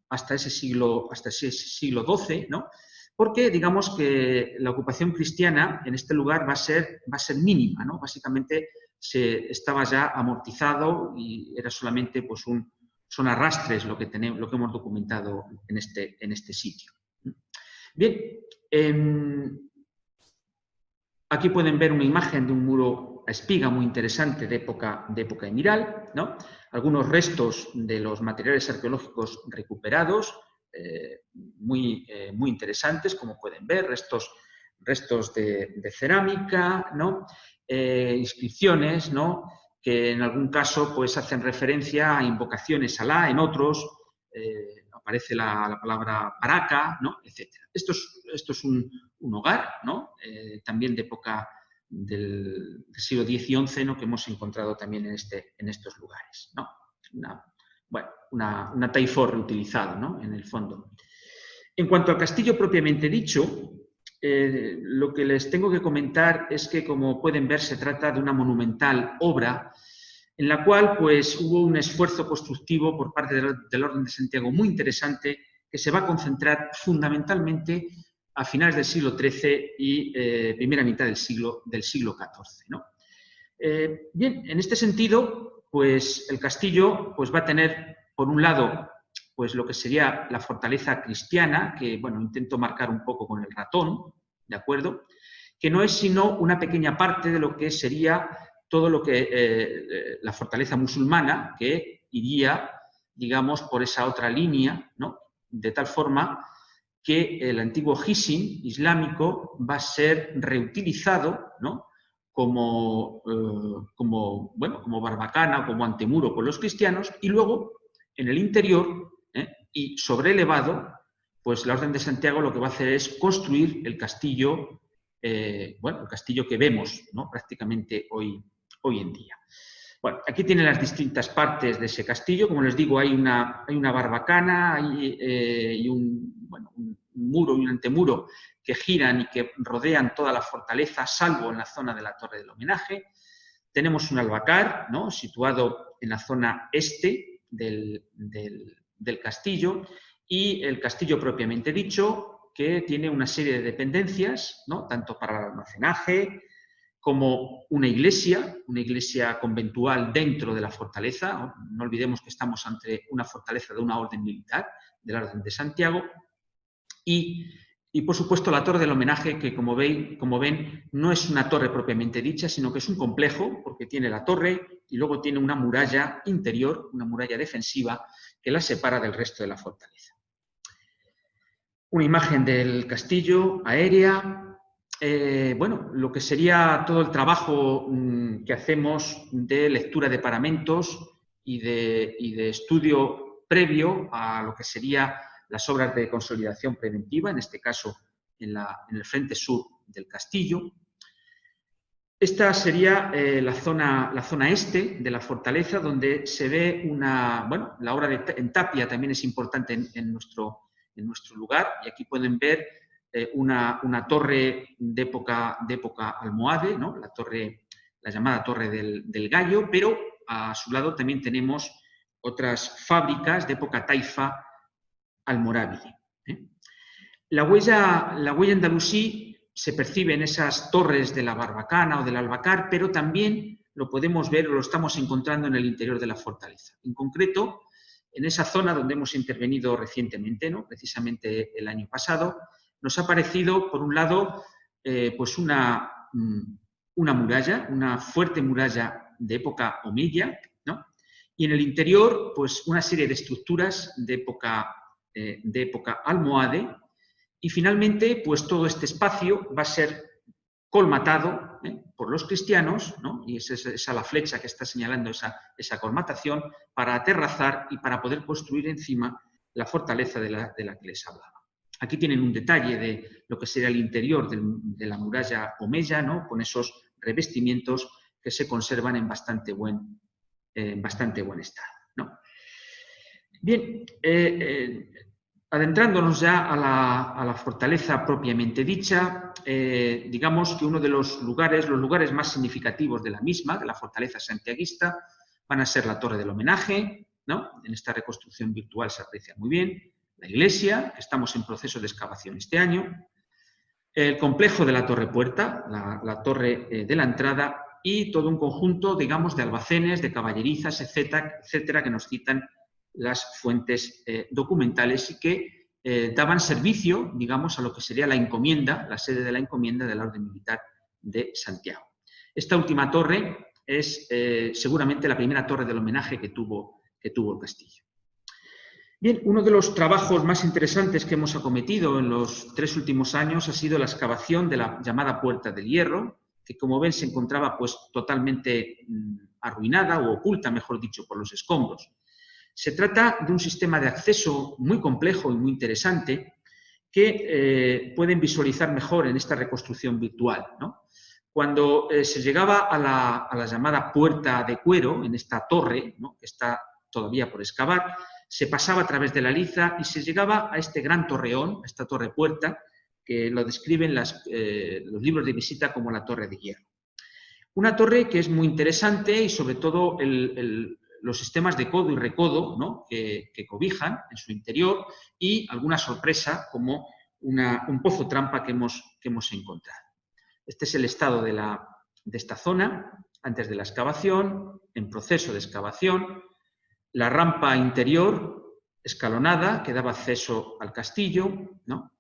hasta ese siglo XII, ¿no? Porque digamos que la ocupación cristiana en este lugar va a ser mínima, ¿no? Básicamente estaba ya amortizado y era solamente pues, son arrastres lo que hemos documentado en este sitio. Bien, aquí pueden ver una imagen de un muro a espiga muy interesante de época emiral, ¿no? Algunos restos de los materiales arqueológicos recuperados, muy interesantes, como pueden ver, restos de cerámica, ¿no? Inscripciones, ¿no? Que en algún caso pues, hacen referencia a invocaciones a Alá, en otros aparece la palabra Baraka, ¿no? Etc. Esto es un hogar, ¿no? También de época del siglo X y XI, ¿no? Que hemos encontrado también en estos lugares, ¿no? Una taifor reutilizado, ¿no? En el fondo. En cuanto al castillo propiamente dicho, lo que les tengo que comentar es que, como pueden ver, se trata de una monumental obra en la cual pues, hubo un esfuerzo constructivo por parte del Orden de Santiago muy interesante que se va a concentrar fundamentalmente a finales del siglo XIII y primera mitad del siglo XIV, ¿no? Bien, en este sentido, pues el castillo pues, va a tener, por un lado, pues lo que sería la fortaleza cristiana, que, bueno, intento marcar un poco con el ratón, ¿de acuerdo?, que no es sino una pequeña parte de lo que sería todo lo que la fortaleza musulmana, que iría, digamos, por esa otra línea, ¿no?, de tal forma que el antiguo Hisin islámico va a ser reutilizado, ¿no?, como barbacana o como antemuro por los cristianos, y luego en el interior y sobrelevado, pues la Orden de Santiago lo que va a hacer es construir el castillo, el castillo que vemos, ¿no?, prácticamente hoy en día. Bueno, aquí tienen las distintas partes de ese castillo. Como les digo, hay una barbacana y un muro y un antemuro que giran y que rodean toda la fortaleza, salvo en la zona de la Torre del Homenaje. Tenemos un albacar, ¿no?, situado en la zona este del castillo, y el castillo propiamente dicho, que tiene una serie de dependencias, ¿no?, tanto para el almacenaje como una iglesia conventual dentro de la fortaleza. No olvidemos que estamos ante una fortaleza de una orden militar, de la Orden de Santiago, y por supuesto la Torre del Homenaje, que como ven, no es una torre propiamente dicha, sino que es un complejo, porque tiene la torre y luego tiene una muralla interior, una muralla defensiva, que la separa del resto de la fortaleza. Una imagen del castillo aérea. Lo que sería todo el trabajo que hacemos de lectura de paramentos y de estudio previo a lo que sería las obras de consolidación preventiva, en este caso en el frente sur del castillo. Esta sería la zona este de la fortaleza, donde se ve la obra en tapia también es importante en nuestro lugar, y aquí pueden ver una torre de época almohade, ¿no?, la llamada Torre del Gallo, pero a su lado también tenemos otras fábricas de época taifa almorávide. La huella andalusí se percibe en esas torres de la barbacana o del albacar, pero también lo podemos ver o lo estamos encontrando en el interior de la fortaleza. En concreto, en esa zona donde hemos intervenido recientemente, ¿no?, precisamente el año pasado, nos ha parecido, por un lado, pues una muralla, una fuerte muralla de época omeya, ¿no?, y en el interior, pues una serie de estructuras de época almohade, y finalmente, pues todo este espacio va a ser colmatado por los cristianos, ¿no?, y esa la flecha que está señalando esa colmatación, para aterrazar y para poder construir encima la fortaleza de la que les hablaba. Aquí tienen un detalle de lo que sería el interior de la muralla omeya, ¿no?, con esos revestimientos que se conservan en bastante buen estado, ¿no? Bien, adentrándonos ya a la fortaleza propiamente dicha, digamos que uno de los lugares más significativos de la misma, de la fortaleza santiaguista, van a ser la Torre del Homenaje, ¿no?, en esta reconstrucción virtual se aprecia muy bien, la iglesia, que estamos en proceso de excavación este año, el complejo de la Torre Puerta, la torre de la entrada, y todo un conjunto, digamos, de albacenes, de caballerizas, etcétera, que nos citan las fuentes documentales y que daban servicio, digamos, a lo que sería la encomienda, la sede de la encomienda de la Orden Militar de Santiago. Esta última torre es seguramente la primera torre del homenaje que tuvo el castillo. Bien, uno de los trabajos más interesantes que hemos acometido en los 3 últimos años ha sido la excavación de la llamada Puerta del Hierro, que como ven se encontraba pues totalmente arruinada o oculta, mejor dicho, por los escombros. Se trata de un sistema de acceso muy complejo y muy interesante que pueden visualizar mejor en esta reconstrucción virtual, ¿no? Cuando se llegaba a la llamada Puerta de Cuero, en esta torre, ¿no?, que está todavía por excavar, se pasaba a través de la liza y se llegaba a este gran torreón, a esta torre puerta, que lo describen los libros de visita como la Torre de Hierro. Una torre que es muy interesante y sobre todo los sistemas de codo y recodo, ¿no?, que cobijan en su interior, y alguna sorpresa como un pozo trampa que hemos encontrado. Este es el estado de esta zona. antes de la excavación, en proceso de excavación, la rampa interior escalonada que daba acceso al castillo, ¿no?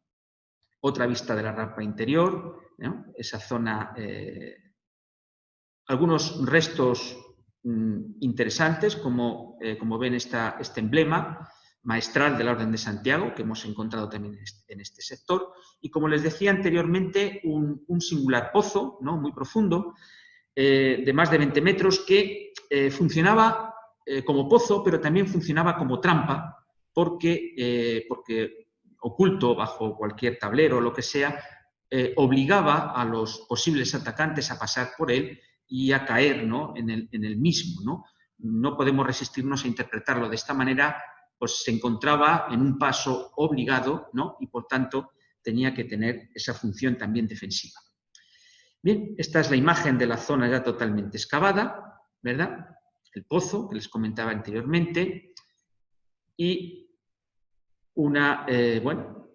Otra vista de la rampa interior, ¿no? Esa zona, algunos restos interesantes, como ven este emblema maestral de la Orden de Santiago, que hemos encontrado también en este sector, y como les decía anteriormente, un singular pozo, ¿no? Muy profundo, de más de 20 metros, que funcionaba como pozo, pero también funcionaba como trampa, porque oculto bajo cualquier tablero o lo que sea, obligaba a los posibles atacantes a pasar por él y a caer, ¿no? en el mismo, ¿no? No podemos resistirnos a interpretarlo de esta manera, pues se encontraba en un paso obligado, ¿no? Y por tanto tenía que tener esa función también defensiva. Bien, esta es la imagen de la zona ya totalmente excavada, ¿verdad? El pozo que les comentaba anteriormente y una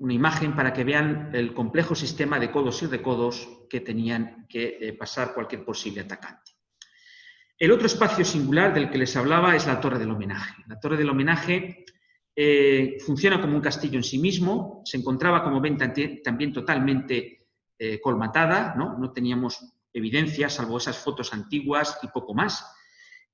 imagen para que vean el complejo sistema de codos y recodos que tenían que pasar cualquier posible atacante. El otro espacio singular del que les hablaba es la Torre del Homenaje. La Torre del Homenaje funciona como un castillo en sí mismo, se encontraba, como ven, también totalmente colmatada, ¿no? Teníamos evidencias, salvo esas fotos antiguas y poco más.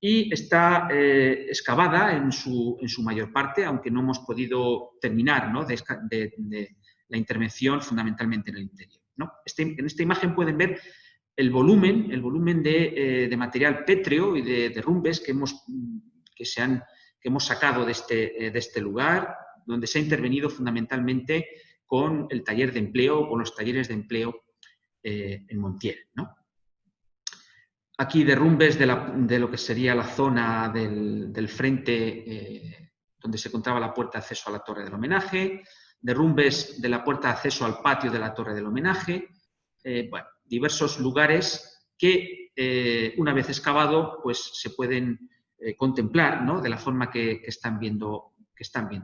Y está excavada en su mayor parte, aunque no hemos podido terminar, ¿no? de la intervención fundamentalmente en el interior, ¿no? En esta imagen pueden ver el volumen de material pétreo y de derrumbes que hemos sacado de este lugar, donde se ha intervenido fundamentalmente con el taller de empleo, con los talleres de empleo en Montiel, ¿no? Aquí derrumbes de lo que sería la zona del frente donde se encontraba la puerta de acceso a la Torre del Homenaje, derrumbes de la puerta de acceso al patio de la Torre del Homenaje, diversos lugares que una vez excavado pues se pueden contemplar, ¿no? De la forma que están viendo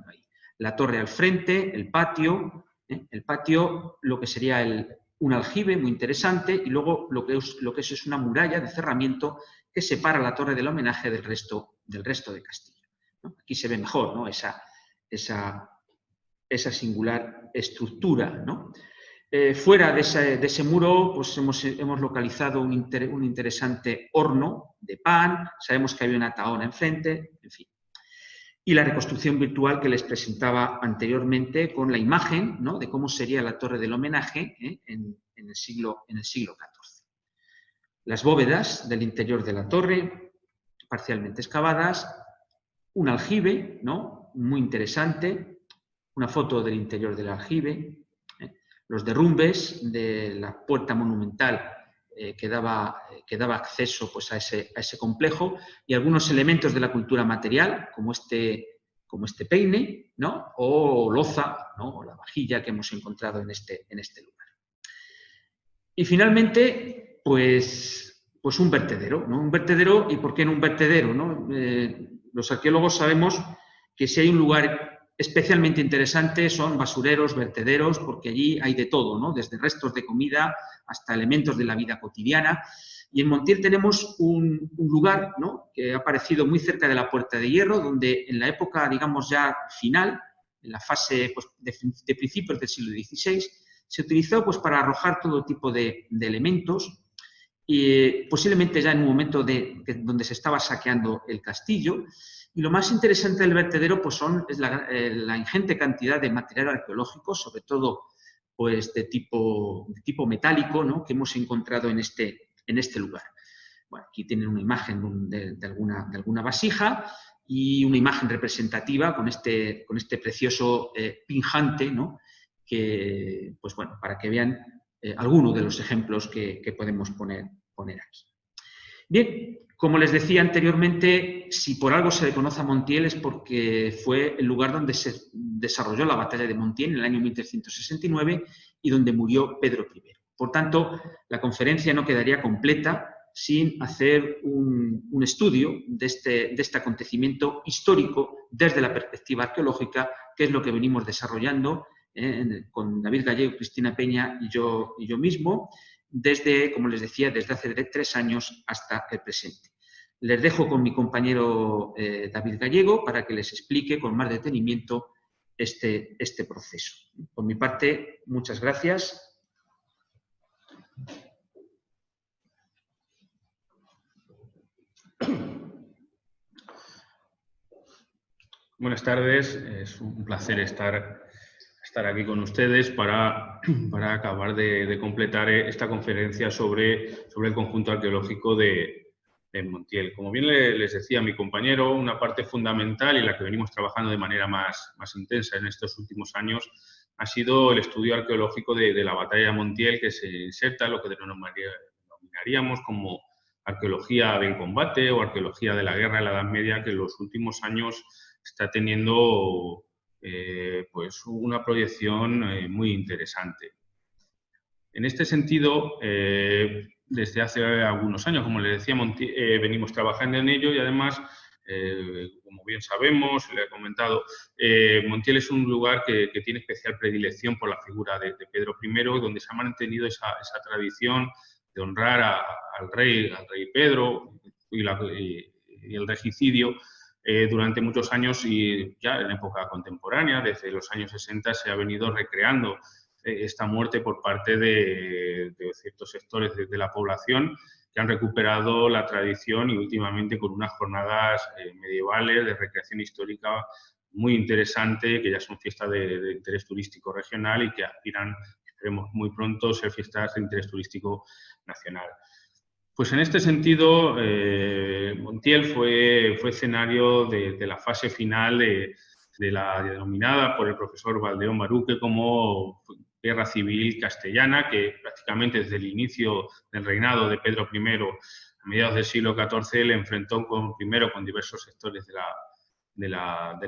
ahí. La torre al frente, el patio, lo que sería un aljibe muy interesante y luego lo que es una muralla de cerramiento que separa la Torre del Homenaje del resto de Castilla, ¿no? Aquí se ve mejor, ¿no? esa singular estructura, ¿no? Fuera de ese muro pues hemos localizado un interesante horno de pan, sabemos que había una tahona enfrente, en fin. Y la reconstrucción virtual que les presentaba anteriormente con la imagen, ¿no? De cómo sería la Torre del Homenaje en el siglo XIV. Las bóvedas del interior de la torre, parcialmente excavadas, un aljibe, ¿no? Muy interesante, una foto del interior del aljibe, los derrumbes de la puerta monumental que daba acceso pues, a ese complejo y algunos elementos de la cultura material, como este peine, ¿no? O loza, ¿no? O la vajilla que hemos encontrado en este lugar. Y finalmente, pues un vertedero, ¿no? Un vertedero, ¿y por qué no un vertedero, ¿no? Los arqueólogos sabemos que si hay un lugar especialmente interesante son basureros, vertederos, porque allí hay de todo, ¿no? Desde restos de comida hasta elementos de la vida cotidiana. Y en Montiel tenemos un lugar, ¿no? Que ha aparecido muy cerca de la Puerta de Hierro, donde en la época, digamos, ya final, en la fase pues, de principios del siglo XVI, se utilizó pues, para arrojar todo tipo de elementos, y posiblemente ya en un momento donde se estaba saqueando el castillo. Y lo más interesante del vertedero pues, es la ingente cantidad de material arqueológico, sobre todo pues, de tipo metálico, ¿no? Que hemos encontrado en este lugar. Bueno, aquí tienen una imagen de alguna vasija y una imagen representativa con este precioso pinjante, ¿no? Que, pues bueno, para que vean algunos de los ejemplos que podemos poner aquí. Bien, como les decía anteriormente, si por algo se le conoce a Montiel es porque fue el lugar donde se desarrolló la batalla de Montiel en el año 1369 y donde murió Pedro I. Por tanto, la conferencia no quedaría completa sin hacer un estudio de este acontecimiento histórico desde la perspectiva arqueológica, que es lo que venimos desarrollando con David Gallego, Cristina Peña y yo mismo, desde, como les decía, desde hace 3 años hasta el presente. Les dejo con mi compañero David Gallego para que les explique con más detenimiento este proceso. Por mi parte, muchas gracias. Buenas tardes, es un placer estar aquí con ustedes para acabar de completar esta conferencia sobre el conjunto arqueológico de Montiel. Como bien les decía mi compañero, una parte fundamental y la que venimos trabajando de manera más intensa en estos últimos años ha sido el estudio arqueológico de la batalla de Montiel, que se inserta en lo que denominaríamos como arqueología del combate o arqueología de la guerra en la Edad Media, que en los últimos años está teniendo pues una proyección muy interesante. En este sentido, desde hace algunos años, como les decía, venimos trabajando en ello y además, como bien sabemos, le he comentado, Montiel es un lugar que tiene especial predilección por la figura de Pedro I, donde se ha mantenido esa tradición de honrar al rey Pedro y el regicidio durante muchos años, y ya en época contemporánea, desde los años 60, se ha venido recreando esta muerte por parte de ciertos sectores de la población que han recuperado la tradición y últimamente con unas jornadas medievales de recreación histórica muy interesante, que ya son fiestas de interés turístico regional y que aspiran, esperemos muy pronto, ser fiestas de interés turístico nacional. Pues en este sentido, Montiel fue escenario de la fase final de la denominada por el profesor Valdeón Baruque como Guerra Civil Castellana, que prácticamente desde el inicio del reinado de Pedro I, a mediados del siglo XIV, le enfrentó primero con diversos sectores de la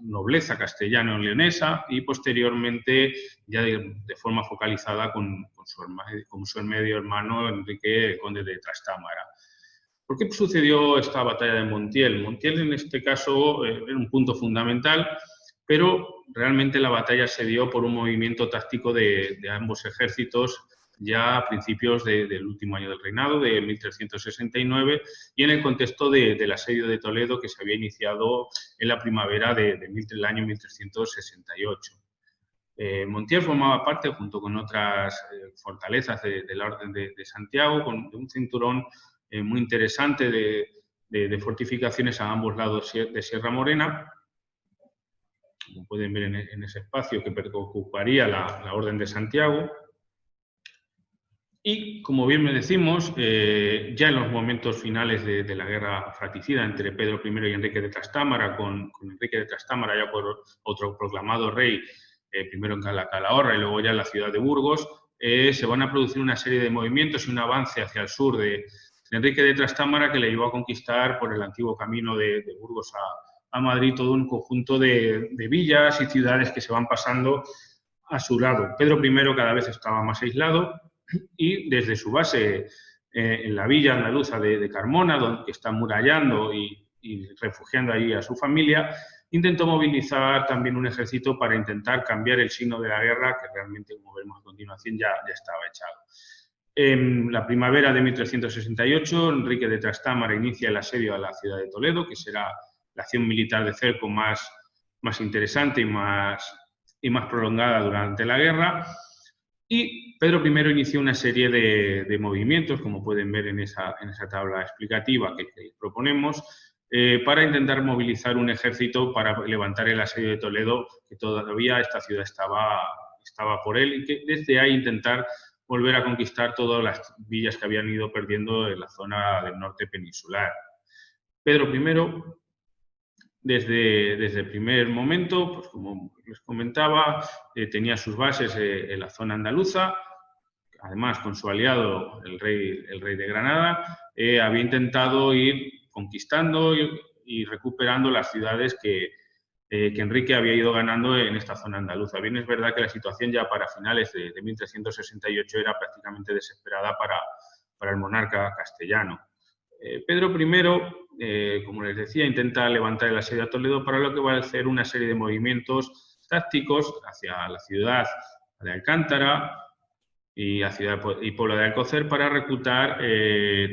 nobleza castellano-leonesa y posteriormente ya de forma focalizada con su medio hermano Enrique, el conde de Trastámara. ¿Por qué sucedió esta batalla de Montiel? Montiel en este caso era un punto fundamental, pero realmente la batalla se dio por un movimiento táctico de ambos ejércitos ya a principios del último año del reinado, de 1369, y en el contexto del asedio de Toledo que se había iniciado en la primavera del año 1368. Montiel formaba parte, junto con otras fortalezas de la Orden de Santiago, de un cinturón muy interesante de fortificaciones a ambos lados de Sierra Morena, como pueden ver en ese espacio que ocuparía la Orden de Santiago. Y, como bien me decimos, ya en los momentos finales de la guerra fratricida entre Pedro I y Enrique de Trastámara, con Enrique de Trastámara ya por otro proclamado rey, primero en Calahorra y luego ya en la ciudad de Burgos, se van a producir una serie de movimientos y un avance hacia el sur de Enrique de Trastámara que le llevó a conquistar por el antiguo camino de Burgos a Madrid todo un conjunto de villas y ciudades que se van pasando a su lado. Pedro I cada vez estaba más aislado y desde su base en la villa andaluza de Carmona, donde está amurallando y refugiando allí a su familia, intentó movilizar también un ejército para intentar cambiar el signo de la guerra, que realmente, como veremos a continuación, ya estaba echado. En la primavera de 1368, Enrique de Trastámara inicia el asedio a la ciudad de Toledo, que será la acción militar de cerco más interesante y más prolongada durante la guerra. Y Pedro I inició una serie de movimientos, como pueden ver en esa tabla explicativa que proponemos, para intentar movilizar un ejército para levantar el asedio de Toledo, que todavía esta ciudad estaba por él, y que desde ahí intentar volver a conquistar todas las villas que habían ido perdiendo en la zona del norte peninsular. Pedro I, desde el primer momento, pues como les comentaba, tenía sus bases en la zona andaluza. Además, con su aliado, el rey de Granada, había intentado ir conquistando y recuperando las ciudades que Enrique había ido ganando en esta zona andaluza. Bien, es verdad que la situación ya para finales de 1368 era prácticamente desesperada para el monarca castellano. Pedro I, como les decía, intenta levantar el asedio a Toledo, para lo que va a hacer una serie de movimientos tácticos hacia la ciudad de Alcántara y a Ciudad y Puebla de Alcocer para reclutar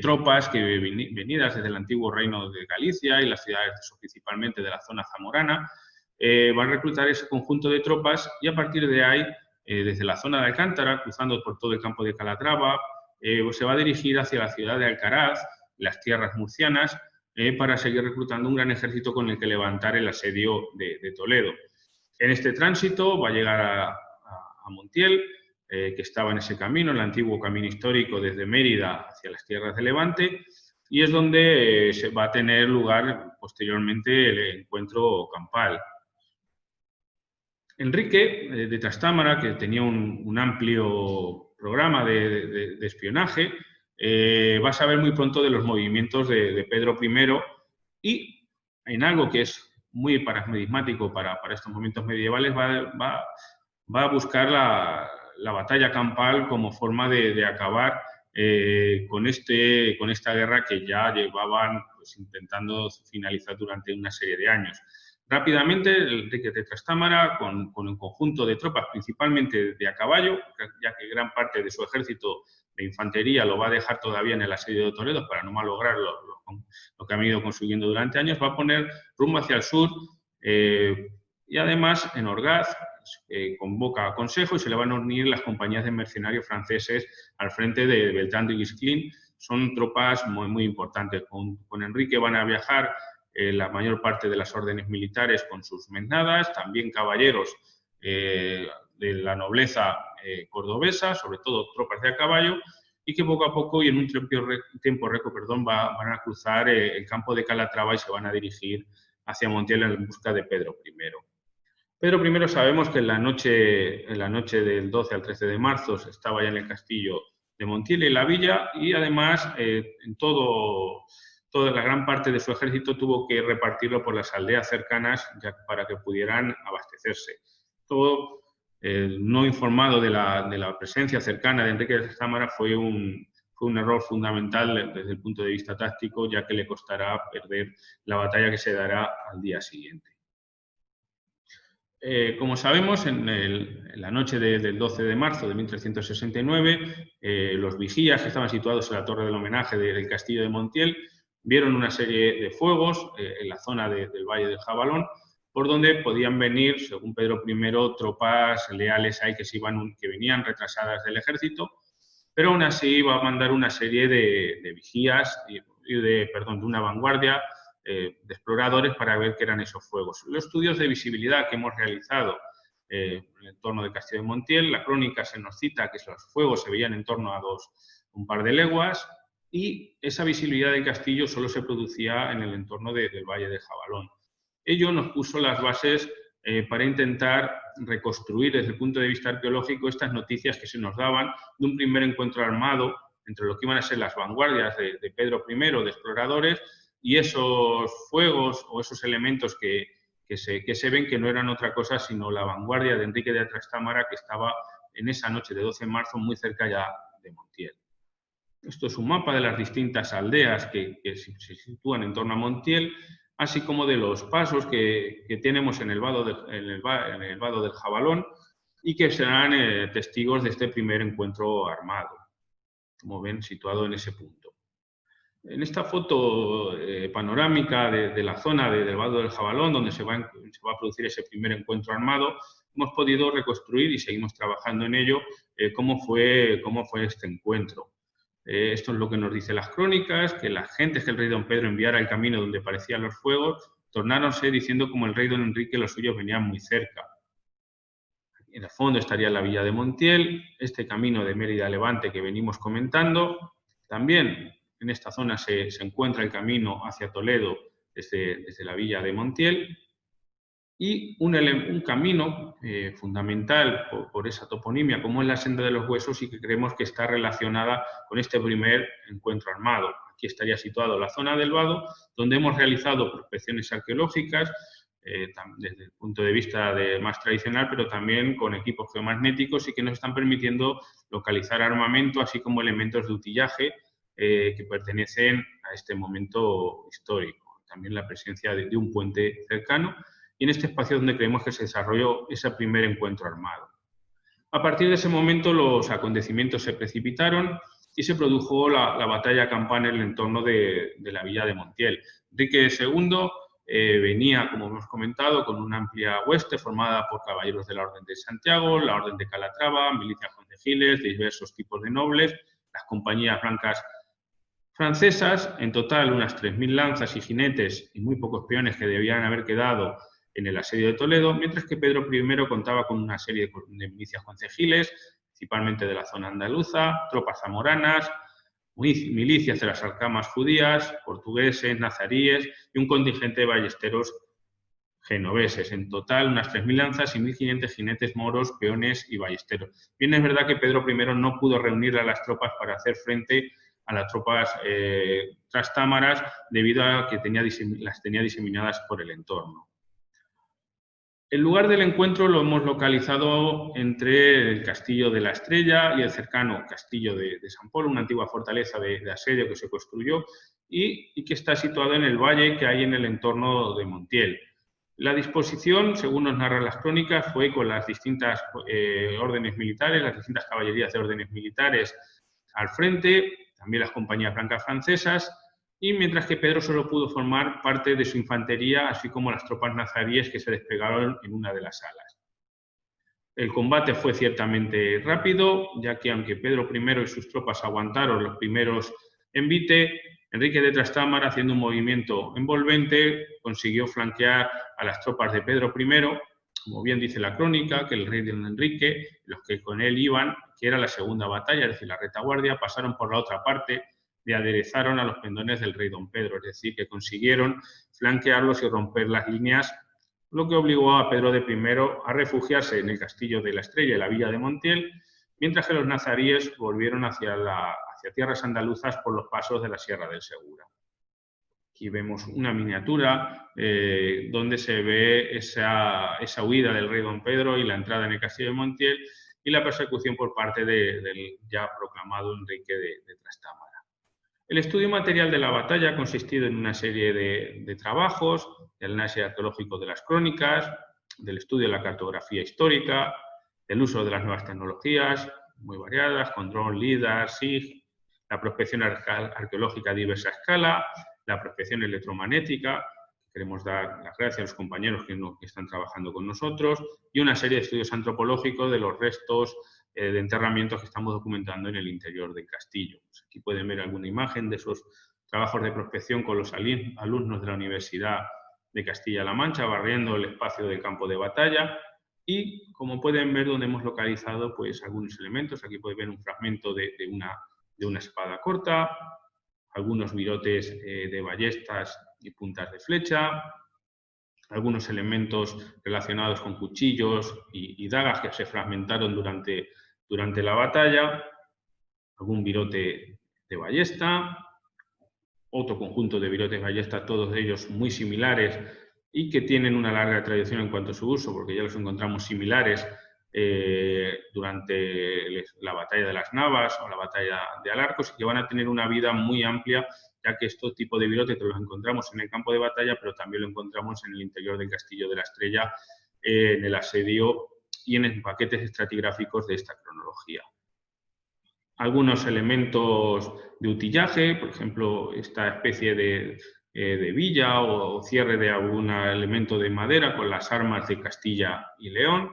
tropas que venidas desde el antiguo reino de Galicia y las ciudades principalmente de la zona zamorana. Van a reclutar ese conjunto de tropas y a partir de ahí, desde la zona de Alcántara, cruzando por todo el campo de Calatrava, se va a dirigir hacia la ciudad de Alcaraz, las tierras murcianas, para seguir reclutando un gran ejército con el que levantar el asedio de Toledo. En este tránsito va a llegar a Montiel, que estaba en ese camino, el antiguo camino histórico desde Mérida hacia las tierras de Levante, y es donde se va a tener lugar posteriormente el encuentro campal. Enrique de Trastámara, que tenía un amplio programa de espionaje, va a saber muy pronto de los movimientos de Pedro I y en algo que es muy paradigmático para estos momentos medievales, va a buscar la batalla campal como forma de acabar con esta guerra que ya llevaban pues, intentando finalizar durante una serie de años. Rápidamente, Enrique de Trastámara, con un conjunto de tropas, principalmente de a caballo, ya que gran parte de su ejército de infantería lo va a dejar todavía en el asedio de Toledo para no malograr lo que han ido consiguiendo durante años, va a poner rumbo hacia el sur y además en Orgaz convoca a consejo y se le van a unir las compañías de mercenarios franceses al frente de Beltrán de Guisclin. Son tropas muy, muy importantes. Con Enrique van a viajar la mayor parte de las órdenes militares con sus mesnadas, también caballeros de la nobleza cordobesa, sobre todo tropas de a caballo, y que poco a poco y en un tiempo récord van a cruzar el campo de Calatrava y se van a dirigir hacia Montiel en busca de Pedro I. Pedro I sabemos que en la noche del 12 al 13 de marzo estaba ya en el castillo de Montiel y la villa, y además en toda la gran parte de su ejército tuvo que repartirlo por las aldeas cercanas ya para que pudieran abastecerse. Todo no informado de la presencia cercana de Enrique de Trastámara fue un error fundamental desde el punto de vista táctico, ya que le costará perder la batalla que se dará al día siguiente. Como sabemos, en la noche del 12 de marzo de 1369, los vigías que estaban situados en la torre del homenaje del castillo de Montiel vieron una serie de fuegos en la zona del Valle del Jabalón, por donde podían venir, según Pedro I, tropas leales ahí que venían retrasadas del ejército, pero aún así va a mandar una serie de vigías de una vanguardia de exploradores para ver qué eran esos fuegos. Los estudios de visibilidad que hemos realizado en el entorno del castillo de Montiel, la crónica se nos cita que los fuegos se veían en torno a un par de leguas, y esa visibilidad del castillo solo se producía en el entorno del Valle de Jabalón. Ello nos puso las bases para intentar reconstruir desde el punto de vista arqueológico estas noticias que se nos daban de un primer encuentro armado entre lo que iban a ser las vanguardias de Pedro I, de exploradores, y esos fuegos o esos elementos que se ven que no eran otra cosa sino la vanguardia de Enrique de Trastámara, que estaba en esa noche de 12 de marzo muy cerca ya de Montiel. Esto es un mapa de las distintas aldeas que se sitúan en torno a Montiel, así como de los pasos que tenemos en el vado del Jabalón y que serán testigos de este primer encuentro armado, como ven, situado en ese punto. En esta foto panorámica de la zona del vado del Jabalón, donde se va a producir ese primer encuentro armado, hemos podido reconstruir, y seguimos trabajando en ello, cómo fue este encuentro. Esto es lo que nos dicen las crónicas, que las gentes que el rey don Pedro enviara al camino donde parecían los fuegos, tornáronse diciendo como el rey don Enrique los suyos venían muy cerca. En el fondo estaría la villa de Montiel, este camino de Mérida a Levante que venimos comentando. También en esta zona se encuentra el camino hacia Toledo desde la villa de Montiel, y un camino fundamental por esa toponimia, como es la senda de los huesos, y que creemos que está relacionada con este primer encuentro armado. Aquí estaría situado la zona del vado, donde hemos realizado prospecciones arqueológicas desde el punto de vista más tradicional, pero también con equipos geomagnéticos, y que nos están permitiendo localizar armamento, así como elementos de utillaje que pertenecen a este momento histórico. También la presencia de un puente cercano, y en este espacio donde creemos que se desarrolló ese primer encuentro armado. A partir de ese momento los acontecimientos se precipitaron y se produjo la batalla campal en el entorno de la villa de Montiel. Enrique II venía, como hemos comentado, con una amplia hueste formada por caballeros de la Orden de Santiago, la Orden de Calatrava, milicias concejiles, diversos tipos de nobles, las compañías blancas francesas, en total unas 3.000 lanzas y jinetes y muy pocos peones que debían haber quedado en el asedio de Toledo, mientras que Pedro I contaba con una serie de milicias concejiles, principalmente de la zona andaluza, tropas zamoranas, milicias de las alcamas judías, portugueses, nazaríes y un contingente de ballesteros genoveses. En total, unas 3.000 lanzas y 1.500 jinetes moros, peones y ballesteros. Bien, es verdad que Pedro I no pudo reunir a las tropas para hacer frente a las tropas trastámaras debido a que las tenía diseminadas por el entorno. El lugar del encuentro lo hemos localizado entre el Castillo de la Estrella y el cercano Castillo de San Polo, una antigua fortaleza de asedio que se construyó y que está situado en el valle que hay en el entorno de Montiel. La disposición, según nos narran las crónicas, fue con las distintas órdenes militares, las distintas caballerías de órdenes militares al frente, también las compañías blancas francesas, y mientras que Pedro solo pudo formar parte de su infantería, así como las tropas nazaríes que se desplegaron en una de las alas. El combate fue ciertamente rápido, ya que aunque Pedro I y sus tropas aguantaron los primeros envite, Enrique de Trastámara, haciendo un movimiento envolvente, consiguió flanquear a las tropas de Pedro I, como bien dice la crónica, que el rey don Enrique, los que con él iban, que era la segunda batalla, es decir, la retaguardia, pasaron por la otra parte y aderezaron a los pendones del rey don Pedro, es decir, que consiguieron flanquearlos y romper las líneas, lo que obligó a Pedro I a refugiarse en el Castillo de la Estrella y la villa de Montiel, mientras que los nazaríes volvieron hacia tierras andaluzas por los pasos de la Sierra del Segura. Aquí vemos una miniatura donde se ve esa huida del rey don Pedro y la entrada en el Castillo de Montiel y la persecución por parte del ya proclamado Enrique de Trastámara. El estudio material de la batalla ha consistido en una serie de trabajos, del análisis arqueológico de las crónicas, del estudio de la cartografía histórica, del uso de las nuevas tecnologías, muy variadas, con dron, LIDAR, SIG, la prospección arqueológica a diversa escala, la prospección electromagnética, queremos dar las gracias a los compañeros que están trabajando con nosotros, y una serie de estudios antropológicos de los restos de enterramientos que estamos documentando en el interior del castillo. Pues aquí pueden ver alguna imagen de esos trabajos de prospección con los alumnos de la Universidad de Castilla-La Mancha, barriendo el espacio del campo de batalla, y como pueden ver donde hemos localizado pues algunos elementos. Aquí pueden ver un fragmento de una espada corta, algunos virotes de ballestas y puntas de flecha, algunos elementos relacionados con cuchillos y dagas que se fragmentaron durante la batalla, algún virote de ballesta, otro conjunto de virotes de ballesta, todos ellos muy similares y que tienen una larga tradición en cuanto a su uso, porque ya los encontramos similares durante la batalla de las Navas o la batalla de Alarcos, y que van a tener una vida muy amplia, ya que estos tipos de virotes los encontramos en el campo de batalla, pero también lo encontramos en el interior del Castillo de la Estrella, en el asedio y en paquetes estratigráficos de esta cronología. Algunos elementos de utillaje, por ejemplo, esta especie de villa o cierre de algún elemento de madera con las armas de Castilla y León.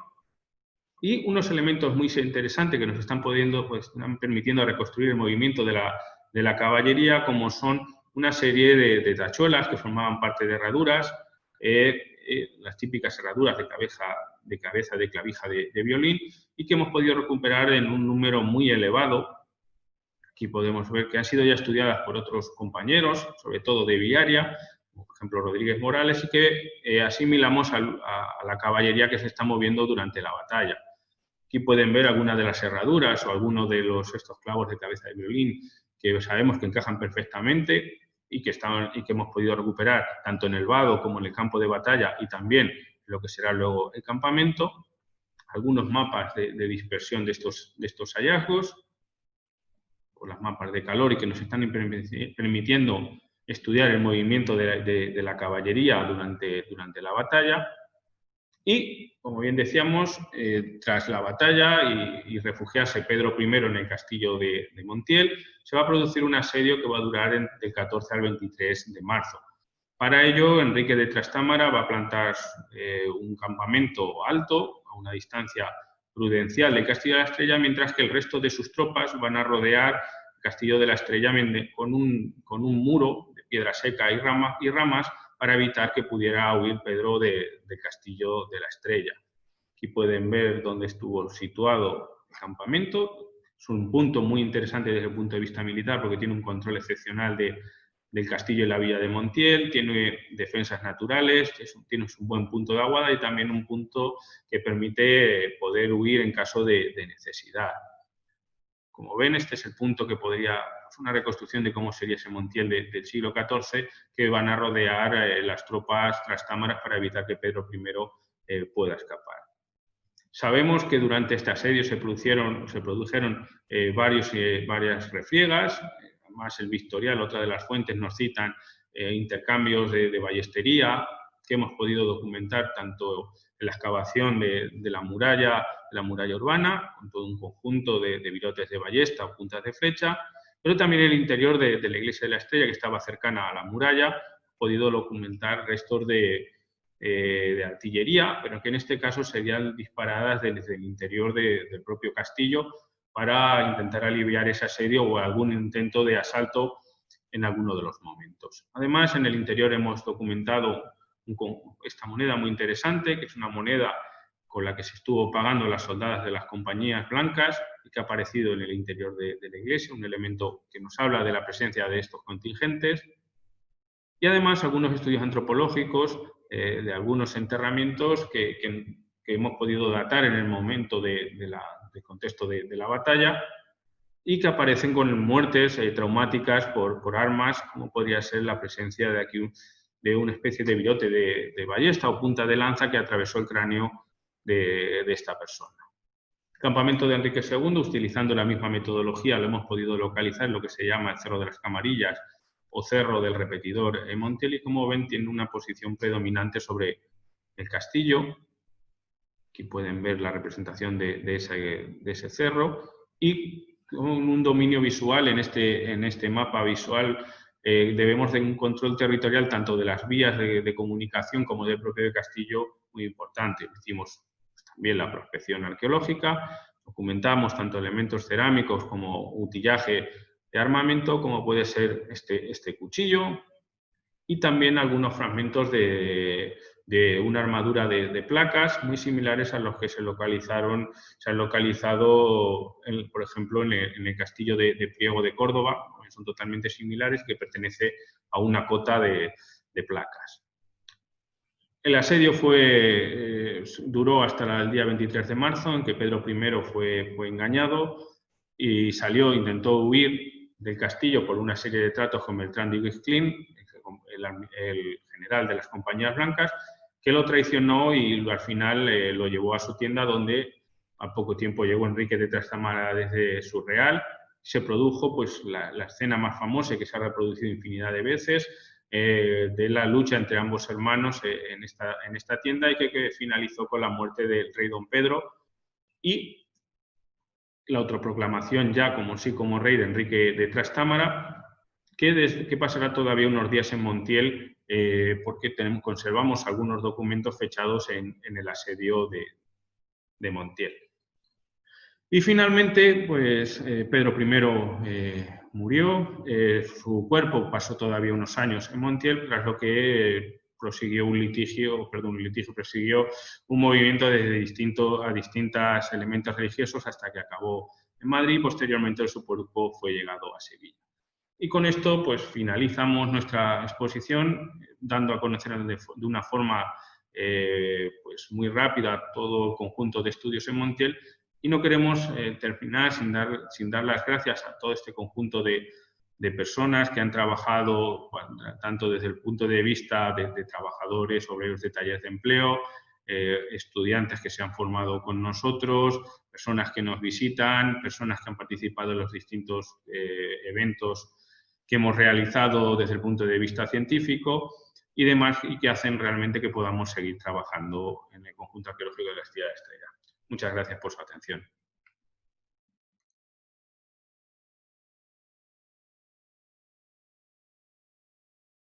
Y unos elementos muy interesantes que nos están permitiendo reconstruir el movimiento de la caballería, como son una serie de tachuelas que formaban parte de herraduras, las típicas herraduras de cabeza de clavija de violín, y que hemos podido recuperar en un número muy elevado. Aquí podemos ver que han sido ya estudiadas por otros compañeros, sobre todo de Villaria, como por ejemplo Rodríguez Morales, y que asimilamos a la caballería que se está moviendo durante la batalla. Aquí pueden ver algunas de las herraduras o algunos de estos clavos de cabeza de violín que sabemos que encajan perfectamente y que hemos podido recuperar tanto en el vado como en el campo de batalla y también en lo que será luego el campamento. Algunos mapas de dispersión de estos hallazgos, o las mapas de calor, y que nos están permitiendo estudiar el movimiento de la caballería durante la batalla. Y, como bien decíamos, tras la batalla y refugiarse Pedro I en el castillo de Montiel, se va a producir un asedio que va a durar del 14 al 23 de marzo. Para ello, Enrique de Trastámara va a plantar un campamento alto, a una distancia prudencial del Castillo de la Estrella, mientras que el resto de sus tropas van a rodear el Castillo de la Estrella con un muro de piedra seca y ramas para evitar que pudiera huir Pedro del Castillo de la Estrella. Aquí pueden ver dónde estuvo situado el campamento. Es un punto muy interesante desde el punto de vista militar porque tiene un control excepcional del castillo y la villa de Montiel, tiene defensas naturales, tiene un buen punto de aguada y también un punto que permite poder huir en caso de necesidad. Como ven, este es el punto que podría, es una reconstrucción de cómo sería ese Montiel del siglo XIV, que van a rodear las tropas trastámaras para evitar que Pedro I pueda escapar. Sabemos que durante este asedio se produjeron varias refriegas. Además, el Victorial, otra de las fuentes, nos citan intercambios de ballestería que hemos podido documentar tanto en la excavación de la muralla urbana, con todo un conjunto de virotes de ballesta o puntas de flecha, pero también el interior de la iglesia de la Estrella, que estaba cercana a la muralla, hemos podido documentar restos de artillería, pero que en este caso serían disparadas desde el interior del propio castillo para intentar aliviar ese asedio o algún intento de asalto en alguno de los momentos. Además, en el interior hemos documentado esta moneda muy interesante, que es una moneda con la que se estuvo pagando las soldadas de las compañías blancas y que ha aparecido en el interior de la iglesia, un elemento que nos habla de la presencia de estos contingentes. Y además algunos estudios antropológicos de algunos enterramientos que hemos podido datar en el momento del contexto de la batalla y que aparecen con muertes traumáticas por armas, como podría ser la presencia de aquí de una especie de virote de ballesta o punta de lanza que atravesó el cráneo de esta persona. El campamento de Enrique II, utilizando la misma metodología, lo hemos podido localizar en lo que se llama el Cerro de las Camarillas o Cerro del Repetidor en Montiel, y como ven tiene una posición predominante sobre el castillo. Aquí pueden ver la representación de ese cerro y con un dominio visual en este mapa visual debemos de un control territorial tanto de las vías de comunicación como del propio castillo muy importante. Hicimos también la prospección arqueológica, documentamos tanto elementos cerámicos como utillaje de armamento, como puede ser este cuchillo, y también algunos fragmentos de una armadura de placas muy similares a los que se han localizado, por ejemplo, en el castillo de Priego de Córdoba. Son totalmente similares, que pertenece a una cota de placas. El asedio duró hasta el día 23 de marzo, en que Pedro I fue engañado y intentó huir del castillo por una serie de tratos con Beltrán de Guesclin, el general de las compañías blancas, que lo traicionó y al final lo llevó a su tienda, donde al poco tiempo llegó Enrique de Trastámara desde su real. Se produjo pues, la escena más famosa, que se ha reproducido infinidad de veces, de la lucha entre ambos hermanos en esta tienda, y que finalizó con la muerte del rey don Pedro y la autoproclamación ya como rey de Enrique de Trastámara, que pasará todavía unos días en Montiel, porque conservamos algunos documentos fechados en el asedio de Montiel. Y finalmente, pues Pedro I murió, su cuerpo pasó todavía unos años en Montiel, tras lo que prosiguió prosiguió un movimiento desde distintos elementos religiosos hasta que acabó en Madrid, y posteriormente su cuerpo fue llegado a Sevilla. Y con esto pues finalizamos nuestra exposición, dando a conocer de una forma pues muy rápida todo el conjunto de estudios en Montiel, y no queremos terminar sin dar las gracias a todo este conjunto de personas que han trabajado tanto desde el punto de vista de trabajadores, obreros de talleres de empleo, estudiantes que se han formado con nosotros, personas que nos visitan, personas que han participado en los distintos eventos que hemos realizado desde el punto de vista científico, y demás, y que hacen realmente que podamos seguir trabajando en el conjunto arqueológico de Castilla-La Estrella. Muchas gracias por su atención.